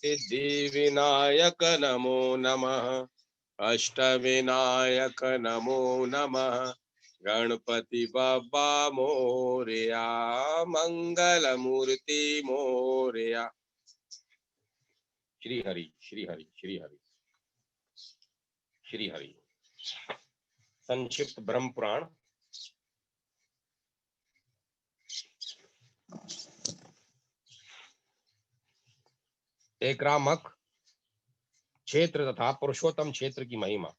सिद्धि विनायक नमो नमः, अष्ट विनायक नमो नमः, गणपति बप्पा मोरया, मंगल मूर्ति मोरया। श्री हरि श्री हरि श्री हरि श्री हरि। संक्षिप्त ब्रह्म पुराण। एकरामक क्षेत्र तथा पुरुषोत्तम क्षेत्र की महिमा।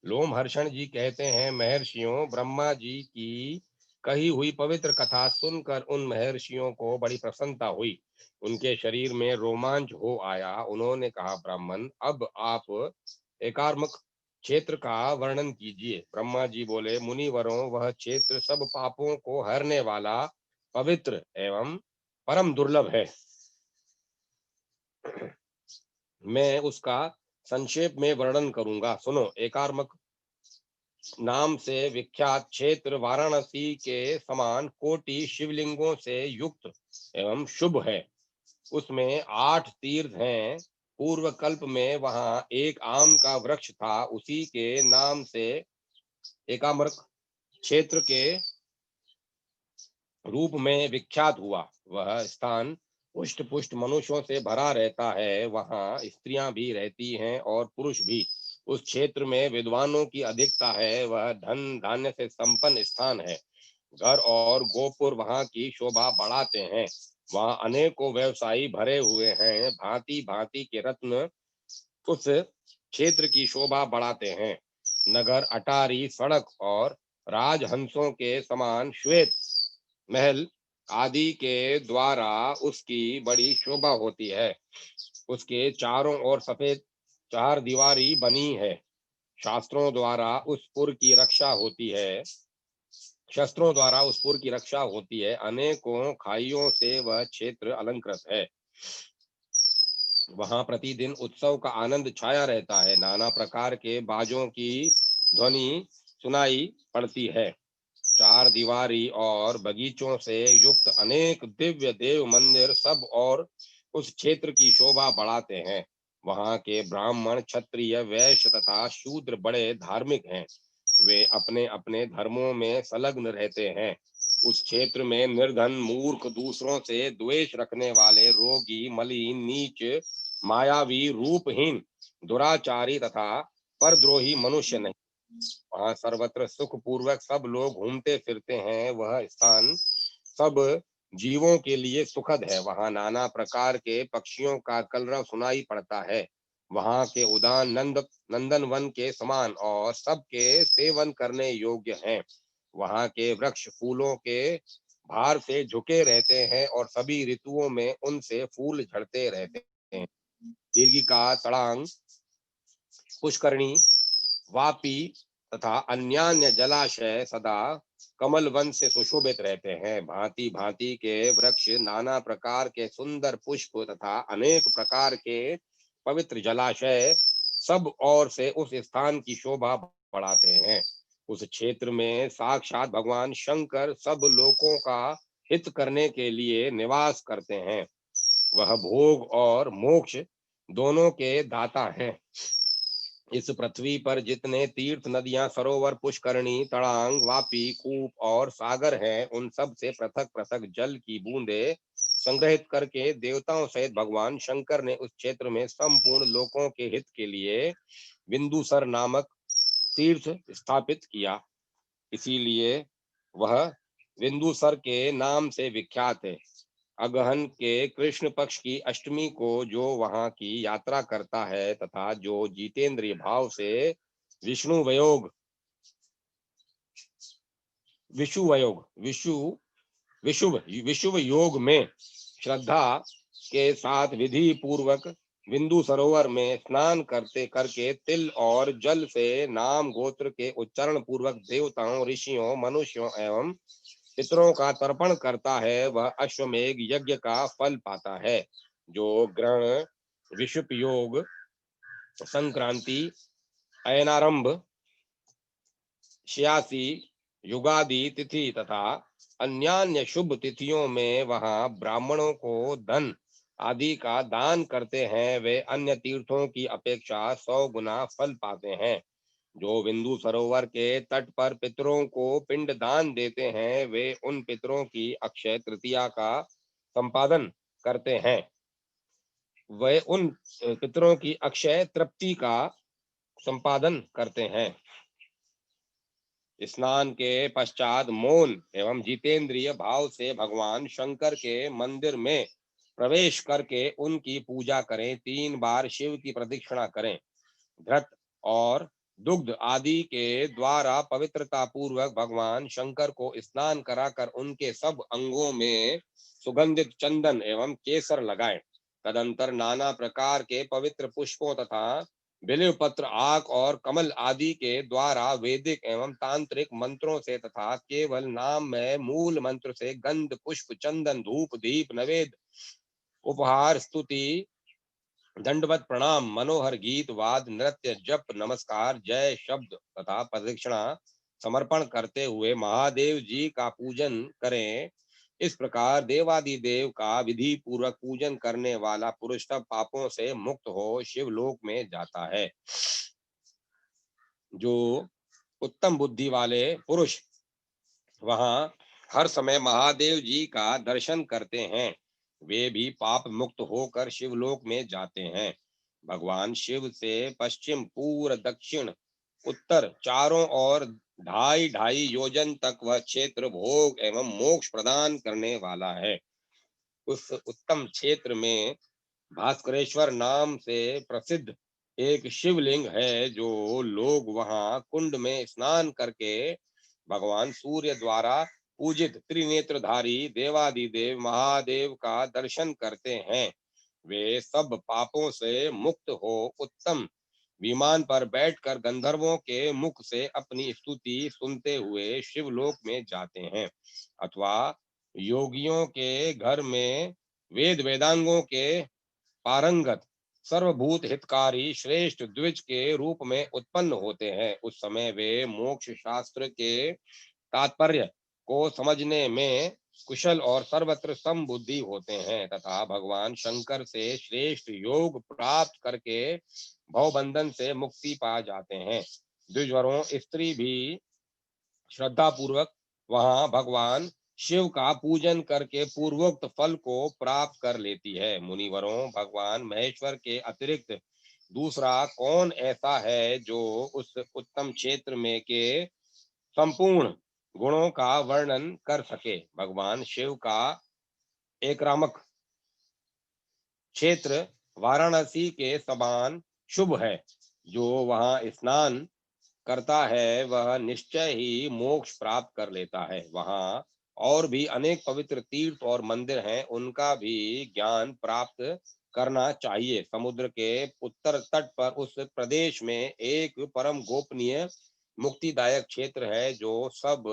लोमहर्षण जी कहते हैं, महर्षियों, ब्रह्मा जी की कही हुई पवित्र कथा सुनकर उन महर्षियों को बड़ी प्रसन्नता हुई। उनके शरीर में रोमांच हो आया। उन्होंने कहा, ब्राह्मण, अब आप एकार्मक क्षेत्र का वर्णन कीजिए। ब्रह्मा जी बोले, मुनिवरों, वह क्षेत्र सब पापों को हरने वाला, पवित्र एवं परम दुर्लभ है। मैं उसका संक्षेप में वर्णन करूंगा, सुनो। एकार्मक नाम से विख्यात क्षेत्र वाराणसी के समान कोटि शिवलिंगों से युक्त एवं शुभ है। उसमें 8 तीर्थ हैं। पूर्व कल्प में वहां एक आम का वृक्ष था, उसी के नाम से एकाम्रक क्षेत्र के रूप में विख्यात हुआ। वह स्थान पुष्ट पुष्ट मनुष्यों से भरा रहता है। वहां स्त्रियां भी रहती हैं और पुरुष भी। उस क्षेत्र में विद्वानों की अधिकता है। वह धन धान्य से संपन्न स्थान है। घर और गोपुर वहां की शोभा बढ़ाते हैं। वहां अनेकों व्यवसायी भरे हुए हैं। भांति भांति के रत्न उस क्षेत्र की शोभा बढ़ाते हैं। नगर, अटारी, सड़क और राजहंसों के समान श्वेत महल आदि के द्वारा उसकी बड़ी शोभा होती है। उसके चारों ओर सफेद चार दीवारी बनी है। शास्त्रों द्वारा उस पुर की रक्षा होती है। शस्त्रों द्वारा उस पुर की रक्षा होती है। अनेकों खाइयों से वह क्षेत्र अलंकृत है। वहां प्रतिदिन उत्सव का आनंद छाया रहता है। नाना प्रकार के बाजों की ध्वनि सुनाई पड़ती है। चार दीवारी और बगीचों से युक्त अनेक दिव्य देव मंदिर सब और उस क्षेत्र की शोभा बढ़ाते हैं। वहां के ब्राह्मण, क्षत्रिय, वैश्य तथा शूद्र बड़े धार्मिक हैं। वे अपने अपने धर्मों में संलग्न रहते हैं। उस क्षेत्र में निर्धन, मूर्ख, दूसरों से द्वेष रखने वाले, रोगी, मलिन, नीच, मायावी, रूपहीन, दुराचारी तथा परद्रोही मनुष्य नहीं। वहाँ सर्वत्र सुख पूर्वक सब लोग घूमते फिरते हैं। वह स्थान सब जीवों के लिए सुखद है। वहाँ नाना प्रकार के पक्षियों का कलरव सुनाई पड़ता है। वहाँ के उद्यान नंदन वन के समान और सबके सेवन करने योग्य हैं। वहाँ के वृक्ष फूलों के भार से झुके रहते हैं और सभी ऋतुओं में उनसे फूल झड़ते रहते हैं। दीर्घिका, तड़ांग, पुष्करणी, वापी तथा अन्यान्य जलाशय सदा कमल वन से सुशोभित रहते हैं। भांति भांति के वृक्ष, नाना प्रकार के सुंदर पुष्प तथा अनेक प्रकार के पवित्र जलाशय सब ओर से उस स्थान की शोभा बढ़ाते हैं। उस क्षेत्र में साक्षात भगवान शंकर सब लोगों का हित करने के लिए निवास करते हैं। वह भोग और मोक्ष दोनों के दाता हैं। इस पृथ्वी पर जितने तीर्थ, नदियां, सरोवर, पुष्करणी, तड़ांग, वापी, कूप और सागर हैं, उन सब से पृथक पृथक जल की बूंदे संग्रहित करके देवताओं सहित भगवान शंकर ने उस क्षेत्र में संपूर्ण लोकों के हित के लिए बिंदुसर नामक तीर्थ स्थापित किया। इसीलिए वह बिंदुसर के नाम से विख्यात है। अगहन के कृष्ण पक्ष की अष्टमी को जो वहां की यात्रा करता है तथा जो जितेंद्रिय भाव से विष्णु वयोग विशुभ योग में श्रद्धा के साथ विधि पूर्वक बिंदु सरोवर में स्नान करते करके तिल और जल से नाम गोत्र के उच्चारण पूर्वक देवताओं, ऋषियों, मनुष्यों एवं पितरों का तर्पण करता है, वह अश्वमेघ यज्ञ का फल पाता है। जो ग्रहण, विषुप योग, संक्रांति, अयनारंभ, 86 युगादि तिथि तथा अन्यान्य शुभ तिथियों में वहां ब्राह्मणों को धन आदि का दान करते हैं वे अन्य तीर्थों की अपेक्षा 100 गुना फल पाते हैं। जो बिंदु सरोवर के तट पर पितरों को पिंड दान देते हैं वे उन पितरों की अक्षय तृतीया का संपादन करते हैं। वे उन पितरों की अक्षय तृप्ति का संपादन करते हैं। स्नान के पश्चात मौन एवं जितेंद्रिय भाव से भगवान शंकर के मंदिर में प्रवेश करके उनकी पूजा करें। 3 बार शिव की प्रदक्षिणा करें। घृत और दुग्ध आदि के द्वारा पवित्रता पूर्वक भगवान शंकर को स्नान कराकर उनके सब अंगों में सुगंधित चंदन एवं केसर लगाएं। तदंतर नाना प्रकार के पवित्र पुष्पों तथा बिल्व पत्र, आक और कमल आदि के द्वारा वैदिक एवं तांत्रिक मंत्रों से तथा केवल नाम में मूल मंत्र से गंध पुष्प चंदन धूप दीप नवेद उपहार स्तुति दंडवत प्रणाम मनोहर गीत वाद नृत्य जप नमस्कार जय शब्द तथा प्रदक्षिणा समर्पण करते हुए महादेव जी का पूजन करें। इस प्रकार देवादिदेव का विधि पूर्वक पूजन करने वाला पुरुष तब पापों से मुक्त हो शिवलोक में जाता है। जो उत्तम बुद्धि वाले पुरुष वहां हर समय महादेव जी का दर्शन करते हैं वे भी पाप मुक्त होकर शिवलोक में जाते हैं। भगवान शिव से पश्चिम पूर्व दक्षिण उत्तर चारों ओर 2.5 योजन तक वह क्षेत्र भोग एवं मोक्ष प्रदान करने वाला है। उस उत्तम क्षेत्र में भास्करेश्वर नाम से प्रसिद्ध एक शिवलिंग है। जो लोग वहां कुंड में स्नान करके भगवान सूर्य द्वारा पूजित त्रिनेत्रधारी देवादिदेव महादेव का दर्शन करते हैं वे सब पापों से मुक्त हो उत्तम विमान पर बैठकर गंधर्वों के मुख से अपनी स्तुति सुनते हुए शिवलोक में जाते हैं। अथवा योगियों के घर में वेद वेदांगों के पारंगत सर्वभूत हितकारी श्रेष्ठ द्विज के रूप में उत्पन्न होते हैं। उस समय वे मोक्ष शास्त्र के तात्पर्य को समझने में कुशल और सर्वत्र समबुद्धि होते हैं तथा भगवान शंकर से श्रेष्ठ योग प्राप्त करके भवबंधन से मुक्ति पा जाते हैं। द्विजवरों स्त्री भी श्रद्धा पूर्वक वहां भगवान शिव का पूजन करके पूर्वोक्त फल को प्राप्त कर लेती है। मुनिवरों भगवान महेश्वर के अतिरिक्त दूसरा कौन ऐसा है जो उस उत्तम क्षेत्र में के संपूर्ण गुणों का वर्णन कर सके। भगवान शिव का एक रामक क्षेत्र वाराणसी के समान शुभ है। जो वहां स्नान करता है वह निश्चय ही मोक्ष प्राप्त कर लेता है। वहां और भी अनेक पवित्र तीर्थ और मंदिर हैं उनका भी ज्ञान प्राप्त करना चाहिए। समुद्र के उत्तर तट पर उस प्रदेश में एक परम गोपनीय मुक्तिदायक क्षेत्र है जो सब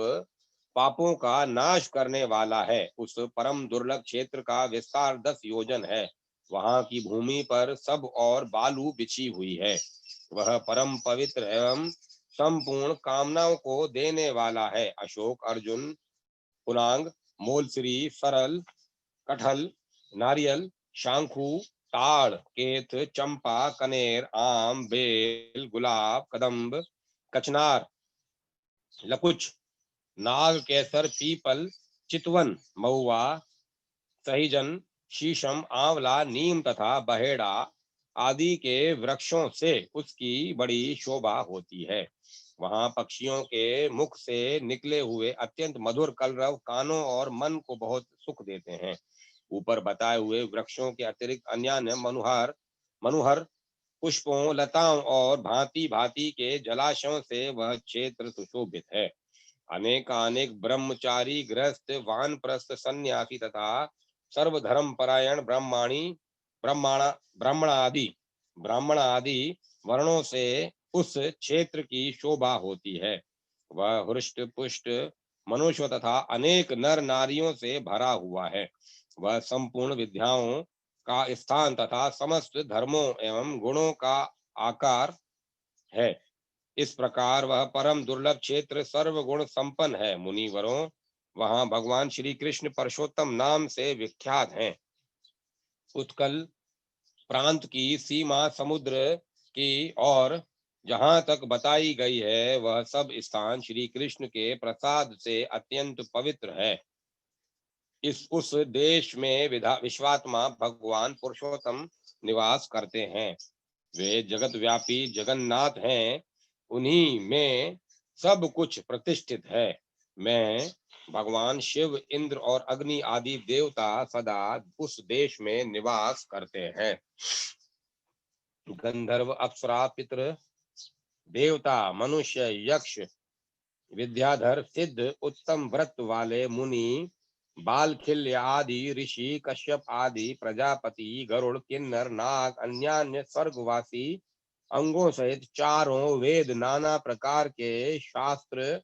पापों का नाश करने वाला है। उस परम दुर्लभ क्षेत्र का विस्तार 10 योजन है। वहां की भूमि पर सब और बालू बिछी हुई है। वह परम पवित्र एवं संपूर्ण कामनाओं को देने वाला है। अशोक अर्जुन पुनांग मोलश्री सरल कटहल नारियल शांखू ताड़ केत चंपा कनेर आम बेल गुलाब कदम्ब कचनार लकुच नाग केसर पीपल चितवन महुआ सहीजन शीशम आंवला नीम तथा बहेड़ा आदि के वृक्षों से उसकी बड़ी शोभा होती है। वहां पक्षियों के मुख से निकले हुए अत्यंत मधुर कलरव कानों और मन को बहुत सुख देते हैं। ऊपर बताए हुए वृक्षों के अतिरिक्त अन्य मनुहर मनुहर पुष्पों लताओं और भांति भांति के जलाशयों से वह क्षेत्र सुशोभित है। अनेकानेक ब्रह्मचारी गृहस्थ वानप्रस्थ सन्यासी तथा सर्वधर्म परायण ब्रह्माणा ब्राह्मण आदि वर्णों से उस क्षेत्र की शोभा होती है। वह हृष्ट पुष्ट मनुष्य तथा अनेक नर नारियों से भरा हुआ है। वह संपूर्ण विद्याओं का स्थान तथा समस्त धर्मों एवं गुणों का आकार है। इस प्रकार वह परम दुर्लभ क्षेत्र सर्वगुण संपन्न है। मुनिवरों वहां भगवान श्री कृष्ण परशोत्तम नाम से विख्यात हैं। उत्कल प्रांत की सीमा समुद्र की और जहाँ तक बताई गई है वह सब स्थान श्री कृष्ण के प्रसाद से अत्यंत पवित्र है। उस देश में विश्वात्मा भगवान पुरुषोत्तम निवास करते हैं। वे जगत व्यापी जगन्नाथ हैं। उन्हीं में सब कुछ प्रतिष्ठित है। मैं भगवान शिव, इंद्र और अग्नि आदि देवता सदा उस देश में निवास करते हैं। गंधर्व, अप्सरा, पितृ देवता, मनुष्य, यक्ष, विद्याधर, सिद्ध, उत्तम व्रत वाले मुनि, बालखिल्य आदि ऋषि, कश्यप आदि प्रजापति, गरुड़, किन्नर, नाग, अन्यान्य स्वर्गवासी अंगों सहित चारों वेद, नाना प्रकार के शास्त्र,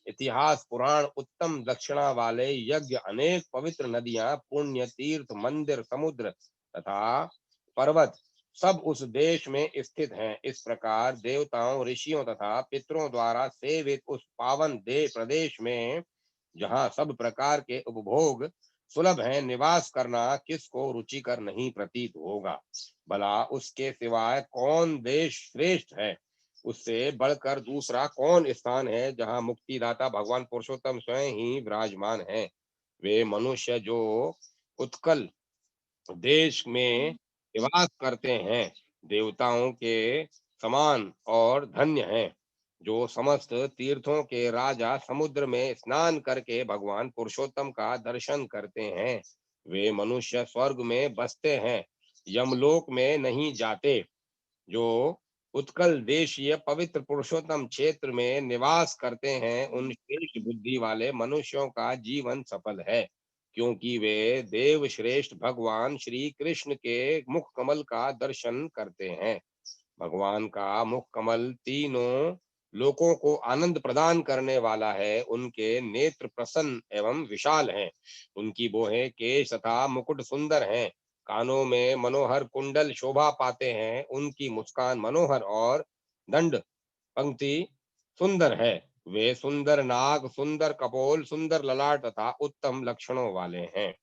इतिहास, पुराण, उत्तम दक्षिणा वाले यज्ञ, अनेक पवित्र नदियां, पुण्य तीर्थ, मंदिर, समुद्र तथा पर्वत सब उस देश में स्थित हैं। इस प्रकार देवताओं, ऋषियों तथा पितरों द्वारा सेवित उस पावन प्रदेश में जहाँ सब प्रकार के उपभोग सुलभ हैं, निवास करना किसको रुचिकर नहीं प्रतीत होगा। भला उसके सिवाय कौन देश श्रेष्ठ है? उससे बढ़कर दूसरा कौन स्थान है जहाँ मुक्तिदाता भगवान पुरुषोत्तम स्वयं ही विराजमान है? वे मनुष्य जो उत्कल देश में निवास करते हैं, देवताओं के समान और धन्य हैं। जो समस्त तीर्थों के राजा समुद्र में स्नान करके भगवान पुरुषोत्तम का दर्शन करते हैं, वे मनुष्य स्वर्ग में बसते हैं, यमलोक में नहीं जाते। जो उत्कल देशीय पवित्र पुरुषोत्तम क्षेत्र में निवास करते हैं, उन श्रेष्ठ बुद्धि वाले मनुष्यों का जीवन सफल है, क्योंकि वे देव श्रेष्ठ भगवान श्री कृष्ण के मुख कमल का दर्शन करते हैं। भगवान का मुख कमल तीनों लोकों को आनंद प्रदान करने वाला है। उनके नेत्र प्रसन्न एवं विशाल हैं। उनकी बोहें, केश तथा मुकुट सुंदर हैं। कानों में मनोहर कुंडल शोभा पाते हैं। उनकी मुस्कान मनोहर और दंड पंक्ति सुंदर है। वे सुंदर नाग, सुंदर कपोल, सुंदर ललाट तथा उत्तम लक्षणों वाले हैं।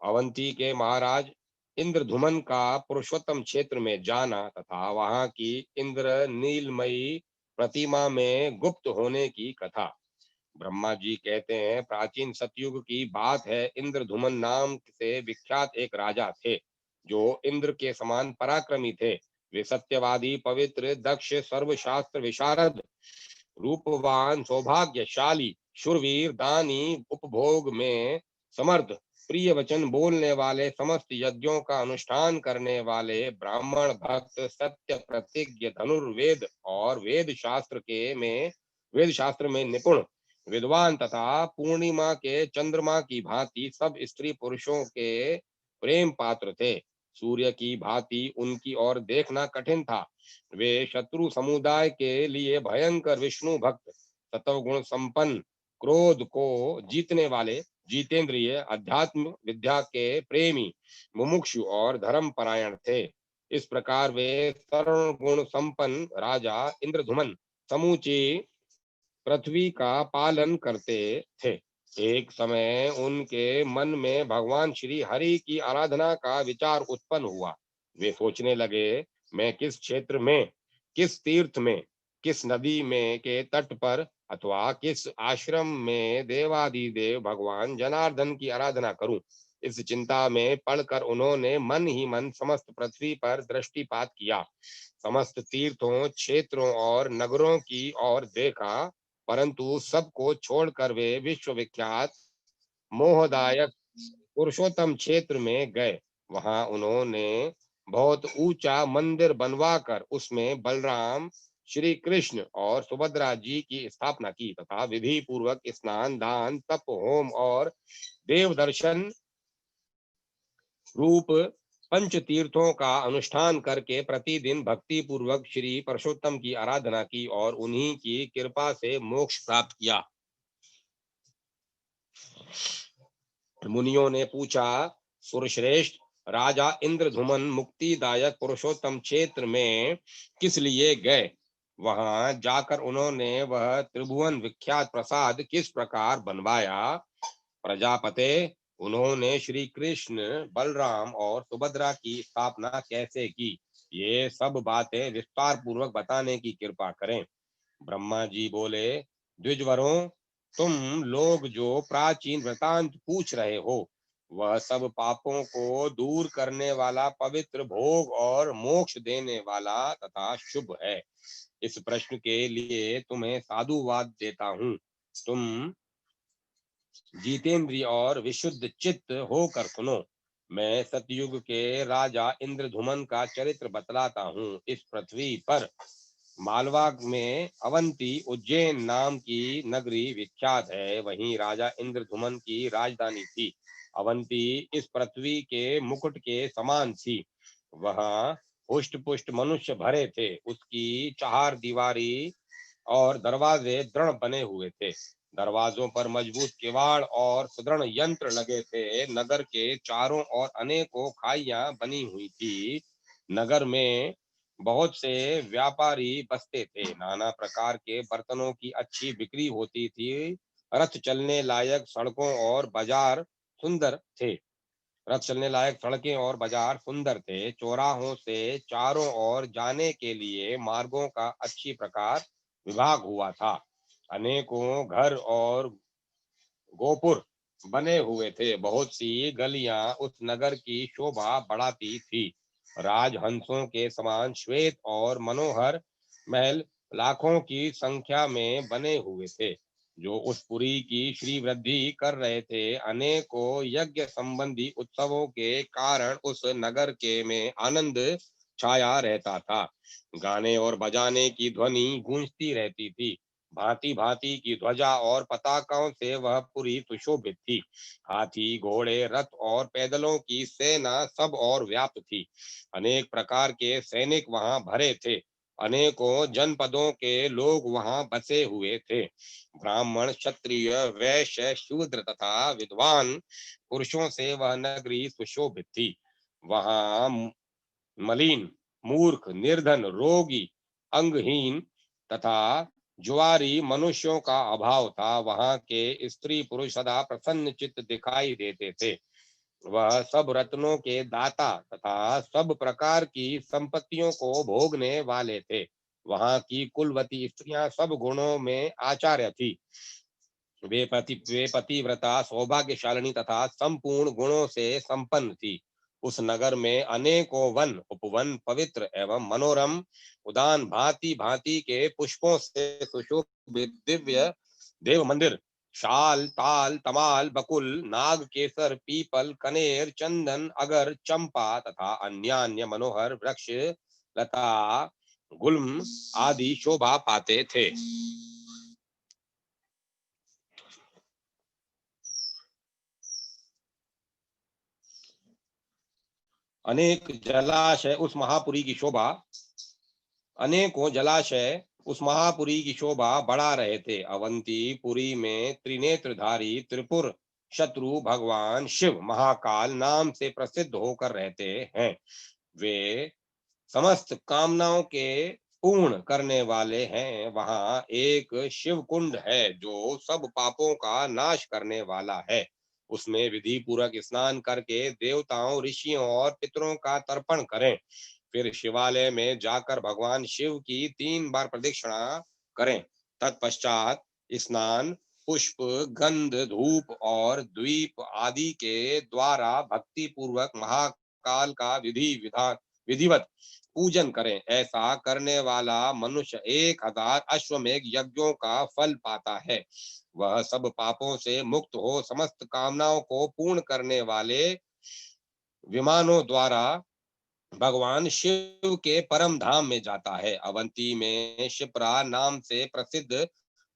अवंती के महाराज इंद्रधुमन का पुरुषोत्तम क्षेत्र में जाना तथा वहां की इंद्र नीलमयी प्रतिमा में गुप्त होने की कथा। ब्रह्मा जी कहते हैं, प्राचीन सतयुग की बात है। इंद्रधुमन नाम से विख्यात एक राजा थे, जो इंद्र के समान पराक्रमी थे। वे सत्यवादी, पवित्र, दक्ष, सर्वशास्त्र विशारद, रूपवान, सौभाग्यशाली, शूरवीर, दानी, उपभोग में समर्थ, प्रिय वचन बोलने वाले, समस्त यज्ञों का अनुष्ठान करने वाले, ब्राह्मण भक्त, सत्य प्रतिज्ञ, धनुर्वेद और वेद शास्त्र में निपुण, विद्वान तथा पूर्णिमा के चंद्रमा की भांति सब स्त्री पुरुषों के प्रेम पात्र थे। सूर्य की भांति उनकी ओर देखना कठिन था। वे शत्रु समुदाय के लिए भयंकर, विष्णु भक्त, सतवगुण संपन्न, क्रोध को जीतने वाले, जीतेंद्रिय, अध्यात्म विद्या के प्रेमी, मुमुक्षु और धर्म परायण थे। इस प्रकार वे सर्व गुण संपन्न राजा इंद्रधुमन समूची पृथ्वी का पालन करते थे। एक समय उनके मन में भगवान श्री हरि की आराधना का विचार उत्पन्न हुआ। वे सोचने लगे, मैं किस क्षेत्र में, किस तीर्थ में, किस नदी में के तट पर अथवा किस आश्रम में देवादिदेव भगवान जनार्दन की आराधना करूं। इस चिंता में पड़कर उन्होंने मन ही मन समस्त पृथ्वी पर दृष्टिपात किया। समस्त तीर्थों, क्षेत्रों और नगरों की ओर देखा, परंतु सबको छोड़कर वे विश्वविख्यात मोहदायक पुरुषोत्तम क्षेत्र में गए। वहां उन्होंने बहुत ऊंचा मंदिर बनवाकर उसमें बलराम, श्री कृष्ण और सुभद्रा जी की स्थापना की तथा विधि पूर्वक स्नान, दान, तप, होम और देव दर्शन रूप पंच तीर्थों का अनुष्ठान करके प्रतिदिन भक्ति पूर्वक श्री पुरुषोत्तम की आराधना की और उन्हीं की कृपा से मोक्ष प्राप्त किया। मुनियों ने पूछा, सुरश्रेष्ठ राजा इंद्रधुमन मुक्तिदायक पुरुषोत्तम क्षेत्र में किस लिए गए? वहां जाकर उन्होंने वह त्रिभुवन विख्यात प्रसाद किस प्रकार बनवाया? प्रजापते, उन्होंने श्री कृष्ण, बलराम और सुभद्रा की स्थापना कैसे की, ये सब बातें विस्तार पूर्वक बताने की कृपा करें। ब्रह्मा जी बोले, द्विजवरों, तुम लोग जो प्राचीन वृतांत पूछ रहे हो, वह सब पापों को दूर करने वाला, पवित्र, भोग और मोक्ष देने वाला तथा शुभ है। इस प्रश्न के लिए तुम्हें साधुवाद देता हूँ। तुम जितेंद्रिय और विशुद्ध चित्त होकर सुनो। मैं सतयुग के राजा इंद्रधुमन का चरित्र बतलाता हूँ। इस पृथ्वी पर मालवा में अवंती उज्जैन नाम की नगरी विख्यात है। वहीं राजा इंद्रधुमन की राजधानी थी। अवंती इस पृथ्वी के मुकुट के समान थी। वहाँ पुष्ट पुष्ट मनुष्य भरे थे। उसकी चार दीवारी और दरवाजे दृढ़ बने हुए थे। दरवाजों पर मजबूत किवाड़ और सुदृढ़ यंत्र लगे थे। नगर के चारों ओर अनेकों खाइयां बनी हुई थी। नगर में बहुत से व्यापारी बसते थे। नाना प्रकार के बर्तनों की अच्छी बिक्री होती थी। रथ चलने लायक सड़कों और बाजार सुंदर थे। रथ चलने लायक सड़कें और बाजार सुंदर थे। चौराहों से चारों ओर जाने के लिए मार्गों का अच्छी प्रकार विभाग हुआ था। अनेकों घर और गोपुर बने हुए थे। बहुत सी गलियां उस नगर की शोभा बढ़ाती थी। राजहंसों के समान श्वेत और मनोहर महल लाखों की संख्या में बने हुए थे, जो उस पुरी की श्री वृद्धि कर रहे थे। अनेकों यज्ञ संबंधी उत्सवों के कारण उस नगर के में आनंद छाया रहता था। गाने और बजाने की ध्वनि गूंजती रहती थी। भांति भांति की ध्वजा और पताकाओं से वह पुरी सुशोभित थी। हाथी, घोड़े, रथ और पैदलों की सेना सब और व्याप्त थी। अनेक प्रकार के सैनिक वहां भरे थे। अनेकों जनपदों के लोग वहां बसे हुए थे। ब्राह्मण, क्षत्रिय, वैश्य, शूद्र तथा विद्वान पुरुषों से वह नगरी सुशोभित थी। वहां मलिन, मूर्ख, निर्धन, रोगी, अंगहीन तथा जुआरी मनुष्यों का अभाव था। वहां के स्त्री पुरुष सदा प्रसन्न चित्त दिखाई देते थे। वह सब रत्नों के दाता तथा सब प्रकार की संपत्तियों को भोगने वाले थे। वहां की कुलवती स्त्रियां सब गुणों में आचार्य थी। वे पतिव्रता, सौभाग्यशालिनी तथा संपूर्ण गुणों से संपन्न थी। उस नगर में अनेकों वन, उपवन, पवित्र एवं मनोरम उद्यान, भांति भांति के पुष्पों से सुशोभित दिव्य देव मंदिर, शाल, ताल, तमाल, बकुल, नाग, केसर, पीपल, कनेर, चंदन, अगर, चंपा तथा अन्य मनोहर वृक्ष, लता, गुल्म आदि शोभा पाते थे। अनेक जलाशय उस महापुरी की शोभा अनेकों जलाशय उस महापुरी की शोभा बढ़ा रहे थे। अवंतीपुरी में त्रिनेत्रधारी त्रिपुर शत्रु भगवान शिव महाकाल नाम से प्रसिद्ध होकर रहते हैं। वे समस्त कामनाओं के पूर्ण करने वाले हैं। वहां एक शिव कुंड है जो सब पापों का नाश करने वाला है। उसमें विधि पूर्वक स्नान करके देवताओं, ऋषियों और पितरों का तर्पण करें। फिर शिवालय में जाकर भगवान शिव की 3 बार प्रदक्षिणा करें। तत्पश्चात स्नान, पुष्प, गंध, धूप और द्वीप आदि के द्वारा भक्ति पूर्वक महाकाल का विधिवत पूजन करें। ऐसा करने वाला मनुष्य 1000 अश्वमेघ यज्ञों का फल पाता है। वह सब पापों से मुक्त हो समस्त कामनाओं को पूर्ण करने वाले विमानों द्वारा भगवान शिव के परम धाम में जाता है। अवंती में शिप्रा नाम से प्रसिद्ध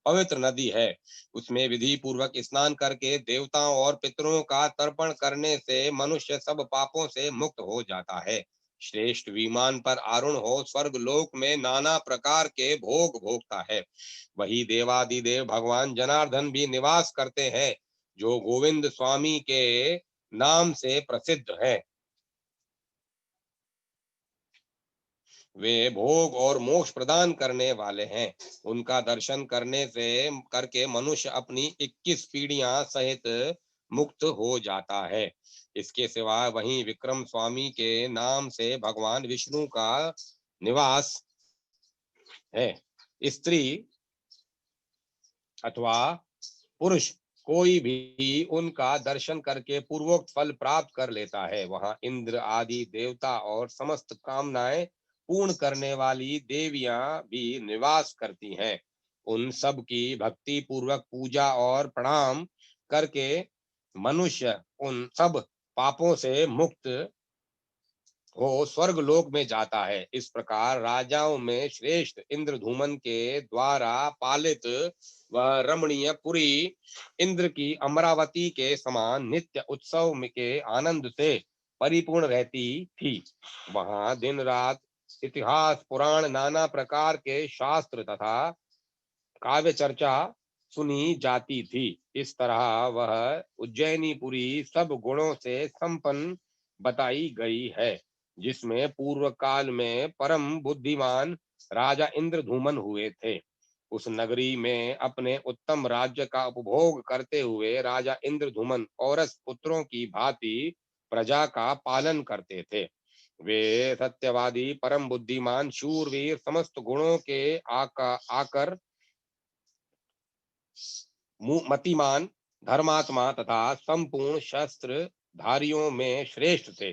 पवित्र नदी है। उसमें विधि पूर्वक स्नान करके देवताओं और पितरों का तर्पण करने से मनुष्य सब पापों से मुक्त हो जाता है। श्रेष्ठ विमान पर आरूढ़ हो स्वर्ग लोक में नाना प्रकार के भोग भोगता है। वही देवादिदेव भगवान जनार्दन भी निवास करते हैं, जो गोविंद स्वामी के नाम से प्रसिद्ध है। वे भोग और मोक्ष प्रदान करने वाले हैं। उनका दर्शन करने से करके मनुष्य अपनी 21 पीढ़ियां सहित मुक्त हो जाता है। इसके सिवा वहीं विक्रम स्वामी के नाम से भगवान विष्णु का निवास है। स्त्री अथवा पुरुष कोई भी उनका दर्शन करके पूर्वोक्त फल प्राप्त कर लेता है। वहां इंद्र आदि देवता और समस्त कामनाएं पूर्ण करने वाली देवियां भी निवास करती हैं। उन सब की भक्ति पूर्वक पूजा और प्रणाम करके मनुष्य उन सब पापों से मुक्त हो स्वर्ग लोक में जाता है। इस प्रकार राजाओं में श्रेष्ठ इंद्रधूमन के द्वारा पालित वह रमणीय पुरी इंद्र की अमरावती के समान नित्य उत्सव के आनंद से परिपूर्ण रहती थी। वहां दिन रात इतिहास पुराण नाना प्रकार के शास्त्र तथा काव्य चर्चा सुनी जाती थी। इस तरह वह उज्जैनीपुरी सब गुणों से संपन्न बताई गई है, जिसमें पूर्व काल में परम बुद्धिमान राजा इंद्रधूमन हुए थे। उस नगरी में अपने उत्तम राज्य का उपभोग करते हुए राजा इंद्रधूमन औरस पुत्रों की भांति प्रजा का पालन करते थे। वे सत्यवादी परम बुद्धिमान शूरवीर समस्त गुणों के आकर मतिमान धर्मात्मा तथा संपूर्ण शस्त्र धारियों में श्रेष्ठ थे।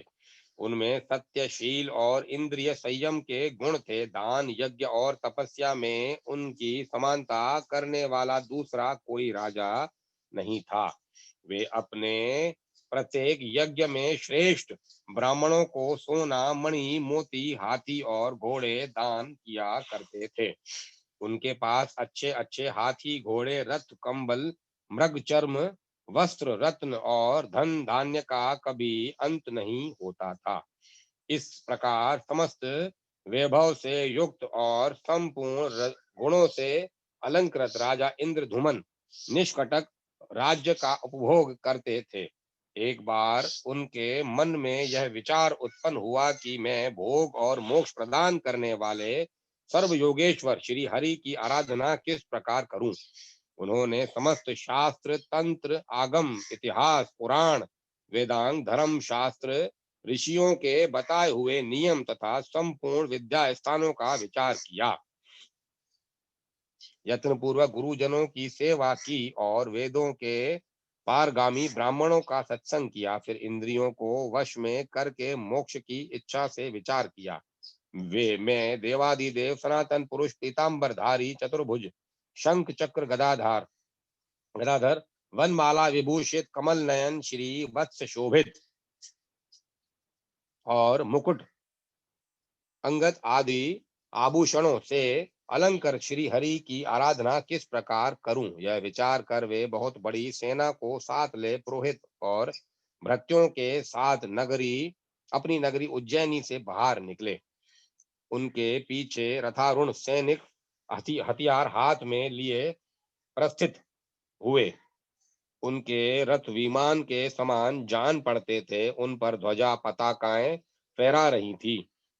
उनमें सत्यशील और इंद्रिय संयम के गुण थे। दान यज्ञ और तपस्या में उनकी समानता करने वाला दूसरा कोई राजा नहीं था। वे अपने प्रत्येक यज्ञ में श्रेष्ठ ब्राह्मणों को सोना मणि मोती हाथी और घोड़े दान किया करते थे। उनके पास अच्छे अच्छे हाथी घोड़े रथ कंबल मृग चर्म वस्त्र रत्न और धन धान्य का कभी अंत नहीं होता था। इस प्रकार समस्त वैभव से युक्त और संपूर्ण गुणों से अलंकृत राजा इंद्रधुमन निष्कटक राज्य का उपभोग करते थे। एक बार उनके मन में यह विचार उत्पन्न हुआ कि मैं भोग और मोक्ष प्रदान करने वाले सर्व योगेश्वर श्री हरि की आराधना किस प्रकार करूं। उन्होंने समस्त शास्त्र तंत्र आगम इतिहास पुराण वेदांग धर्म शास्त्र ऋषियों के बताए हुए नियम तथा संपूर्ण विद्या स्थानों का विचार किया। यत्न पूर्वक गुरुजनों की सेवा की और वेदों के पारगामी ब्राह्मणों का सत्संग किया। फिर इंद्रियों को वश में करके मोक्ष की इच्छा से विचार किया। वे मैं देवादिदेव सनातन पुरुष पीताम्बरधारी चतुर्भुज शंख चक्र गदाधर वनमाला विभूषित कमल नयन श्री वत्स शोभित और मुकुट अंगद आदि आभूषणों से अलंकर श्री हरि की आराधना किस प्रकार करूं, यह विचार कर वे बहुत बड़ी सेना को साथ ले पुरोहित और भृत्यों के साथ अपनी नगरी उज्जैनी से बाहर निकले। उनके पीछे रथारूढ़ सैनिक हथियार हाथ में लिए प्रस्थित हुए। उनके रथ विमान के समान जान पड़ते थे। उन पर ध्वजा पताकाएं फहरा रही थी।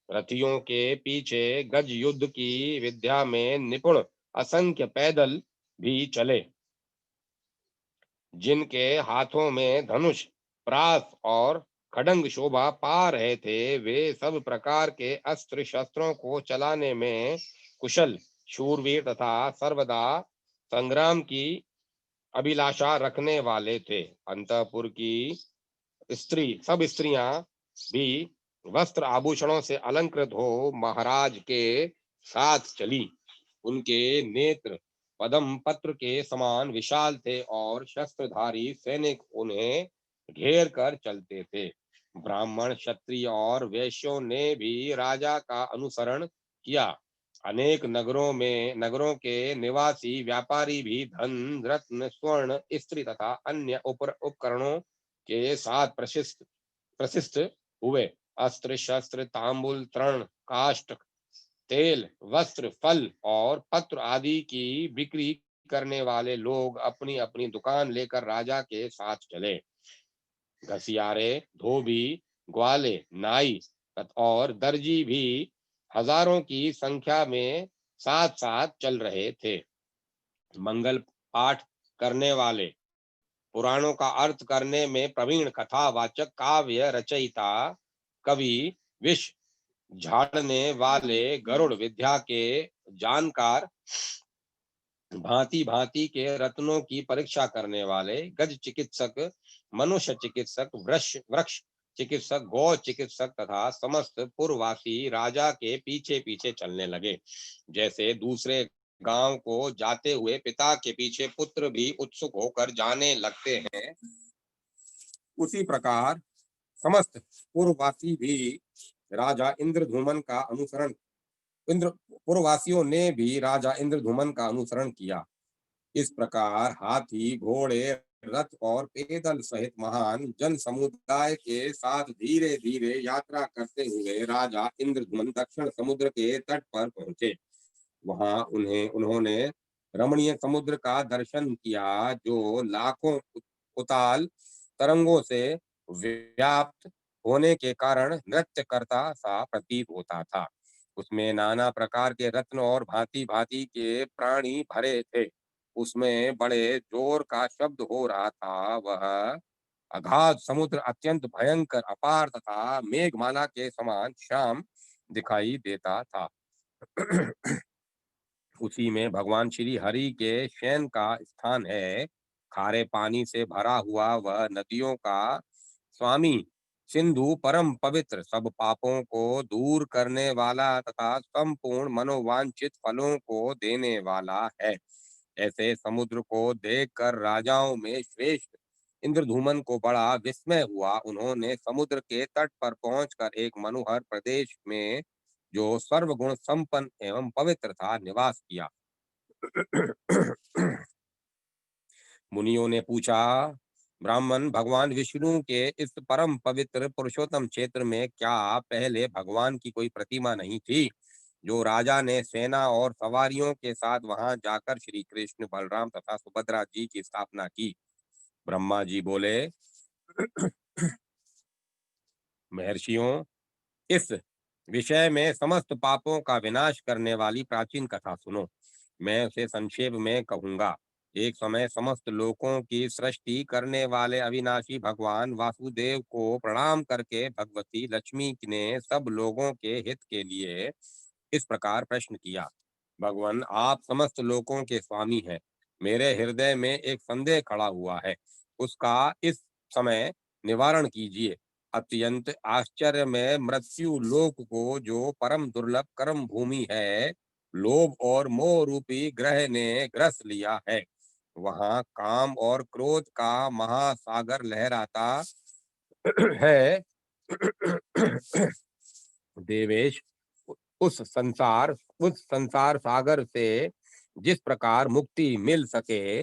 रथियों के पीछे गज युद्ध की विद्या में निपुण असंख्य पैदल भी चले, जिनके हाथों में धनुष प्रास और खड़ंग शोभा पा रहे थे। वे सब प्रकार के अस्त्र शस्त्रों को चलाने में कुशल शूरवीर तथा सर्वदा संग्राम की अभिलाषा रखने वाले थे। अंतपुर की सब स्त्रियां भी वस्त्र आभूषणों से अलंकृत हो महाराज के साथ चली। उनके नेत्र पद्म पत्र के समान विशाल थे और शस्त्रधारी सैनिक उन्हें घेर कर चलते थे। ब्राह्मण क्षत्रिय और वैश्यों ने भी राजा का अनुसरण किया। अनेक नगरों के निवासी व्यापारी भी धन रत्न स्वर्ण स्त्री तथा अन्य उपकरणों के साथ प्रशिष्ट हुए। अस्त्र शस्त्र तांबुल तृण काष्ठ तेल वस्त्र फल और पत्र आदि की बिक्री करने वाले लोग अपनी अपनी दुकान लेकर राजा के साथ चले। घसियारे धोबी ग्वाले नाई और दर्जी भी हजारों की संख्या में साथ साथ चल रहे थे। मंगल पाठ करने वाले पुराणों का अर्थ करने में प्रवीण कथावाचक काव्य रचयिता कवि, विष झाड़ने वाले गरुड़ विद्या के जानकार, भांति भांति के रत्नों की परीक्षा करने वाले गज चिकित्सक, मनुष्य चिकित्सक, वृक्ष वृक्ष चिकित्सक, गौ चिकित्सक तथा समस्त पुरवासी राजा के पीछे पीछे चलने लगे। जैसे दूसरे गांव को जाते हुए पिता के पीछे पुत्र भी उत्सुक होकर जाने लगते हैं, उसी प्रकार समस्त पूर्ववासी भी राजा इंद्रधूमन का अनुसरण इंद्र पूर्ववासियों ने भी राजा इंद्रधूमन का अनुसरण किया। इस प्रकार हाथी, घोड़े, रथ और पैदल सहित महान जन समुदाय के साथ धीरे धीरे यात्रा करते हुए राजा इंद्रधुमन दक्षिण समुद्र के तट पर पहुंचे। वहां उन्होंने रमणीय समुद्र का दर्शन किया, जो लाखों उताल तरंगों से व्याप्त होने के कारण नृत्य करता सा प्रतीत होता था। उसमें नाना प्रकार के रत्न और भांति भांति के प्राणी भरे थे। उसमें बड़े जोर का शब्द हो रहा था। वह अगाध समुद्र अत्यंत भयंकर, अपार तथा मेघमाला के समान श्याम दिखाई देता था। उसी में भगवान श्री हरि के शयन का स्थान है। खारे पानी से भरा हुआ वह नदियों का स्वामी सिंधु परम पवित्र, सब पापों को दूर करने वाला तथा संपूर्ण मनोवांछित फलों को देने वाला है। ऐसे समुद्र को देखकर राजाओं में श्रेष्ठ इंद्रधूमन को बड़ा विस्मय हुआ। उन्होंने समुद्र के तट पर पहुंचकर एक मनोहर प्रदेश में, जो सर्वगुण संपन्न एवं पवित्र था, निवास किया। मुनियों ने पूछा, ब्राह्मण, भगवान विष्णु के इस परम पवित्र पुरुषोत्तम क्षेत्र में क्या पहले भगवान की कोई प्रतिमा नहीं थी, जो राजा ने सेना और सवारियों के साथ वहां जाकर श्री कृष्ण, बलराम तथा सुभद्रा जी की स्थापना की? ब्रह्मा जी बोले, महर्षियों, इस विषय में समस्त पापों का विनाश करने वाली प्राचीन कथा सुनो। मैं उसे संक्षेप में कहूंगा। एक समय समस्त लोकों की सृष्टि करने वाले अविनाशी भगवान वासुदेव को प्रणाम करके भगवती लक्ष्मी ने सब लोगों के हित के लिए इस प्रकार प्रश्न किया, भगवान, आप समस्त लोकों के स्वामी हैं। मेरे हृदय में एक संदेह खड़ा हुआ है, उसका इस समय निवारण कीजिए। अत्यंत आश्चर्य में मृत्यु लोक को, जो परम दुर्लभ कर्म भूमि है, लोभ और मोह रूपी ग्रह ने ग्रस लिया है। वहां काम और क्रोध का महासागर लहराता है। देवेश, उस संसार सागर से जिस प्रकार मुक्ति मिल सके,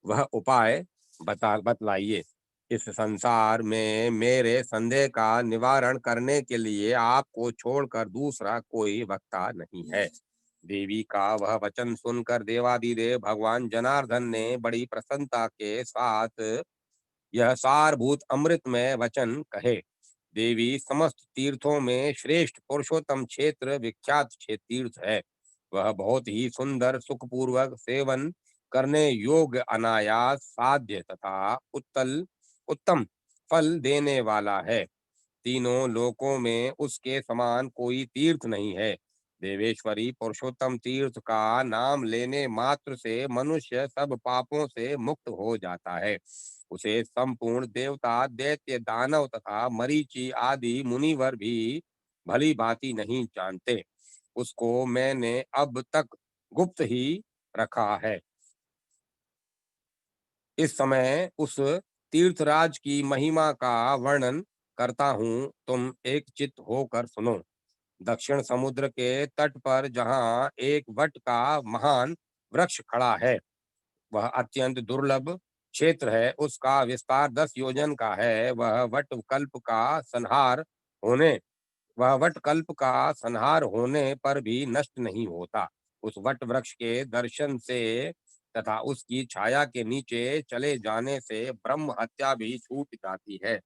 वह उपाय बतलाइए। इस संसार में मेरे संदेह का निवारण करने के लिए आपको छोड़कर दूसरा कोई वक्ता नहीं है। देवी का वह वचन सुनकर देवादिदेव भगवान जनार्दन ने बड़ी प्रसन्नता के साथ यह सारभूत अमृतमय वचन कहे। देवी, समस्त तीर्थों में श्रेष्ठ पुरुषोत्तम क्षेत्र विख्यात तीर्थ है। वह बहुत ही सुंदर, सुखपूर्वक सेवन करने योग्य, अनायास साध्य तथा उत्तम फल देने वाला है। तीनों लोकों में उसके समान कोई तीर्थ नहीं है। देवेश्वरी, पुरुषोत्तम तीर्थ का नाम लेने मात्र से मनुष्य सब पापों से मुक्त हो जाता है। उसे संपूर्ण देवता, दैत्य, दानव तथा मरीचि आदि मुनिवर भी भली भांति नहीं जानते। उसको मैंने अब तक गुप्त ही रखा है। इस समय उस तीर्थराज की महिमा का वर्णन करता हूँ, तुम एक चित्त होकर सुनो। दक्षिण समुद्र के तट पर जहाँ एक वट का महान वृक्ष खड़ा है, वह अत्यंत दुर्लभ क्षेत्र है। उसका विस्तार 10 योजन का है। होने वह वट कल्प का संहार होने पर भी नष्ट नहीं होता। उस वट वृक्ष के दर्शन से तथा उसकी छाया के नीचे चले जाने से ब्रह्म हत्या भी छूट जाती है।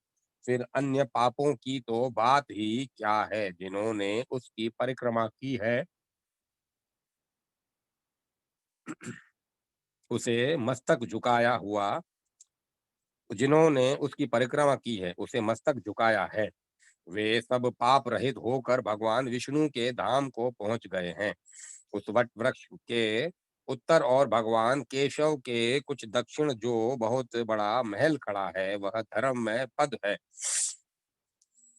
फिर अन्य पापों की तो बात ही क्या है। जिन्होंने उसकी परिक्रमा की है, उसे मस्तक झुकाया हुआ जिन्होंने उसकी परिक्रमा की है, उसे मस्तक झुकाया है, वे सब पाप रहित होकर भगवान विष्णु के धाम को पहुंच गए हैं। उस वट वृक्ष के उत्तर और भगवान केशव के कुछ दक्षिण जो बहुत बड़ा महल खड़ा है, वह धर्म में पद है।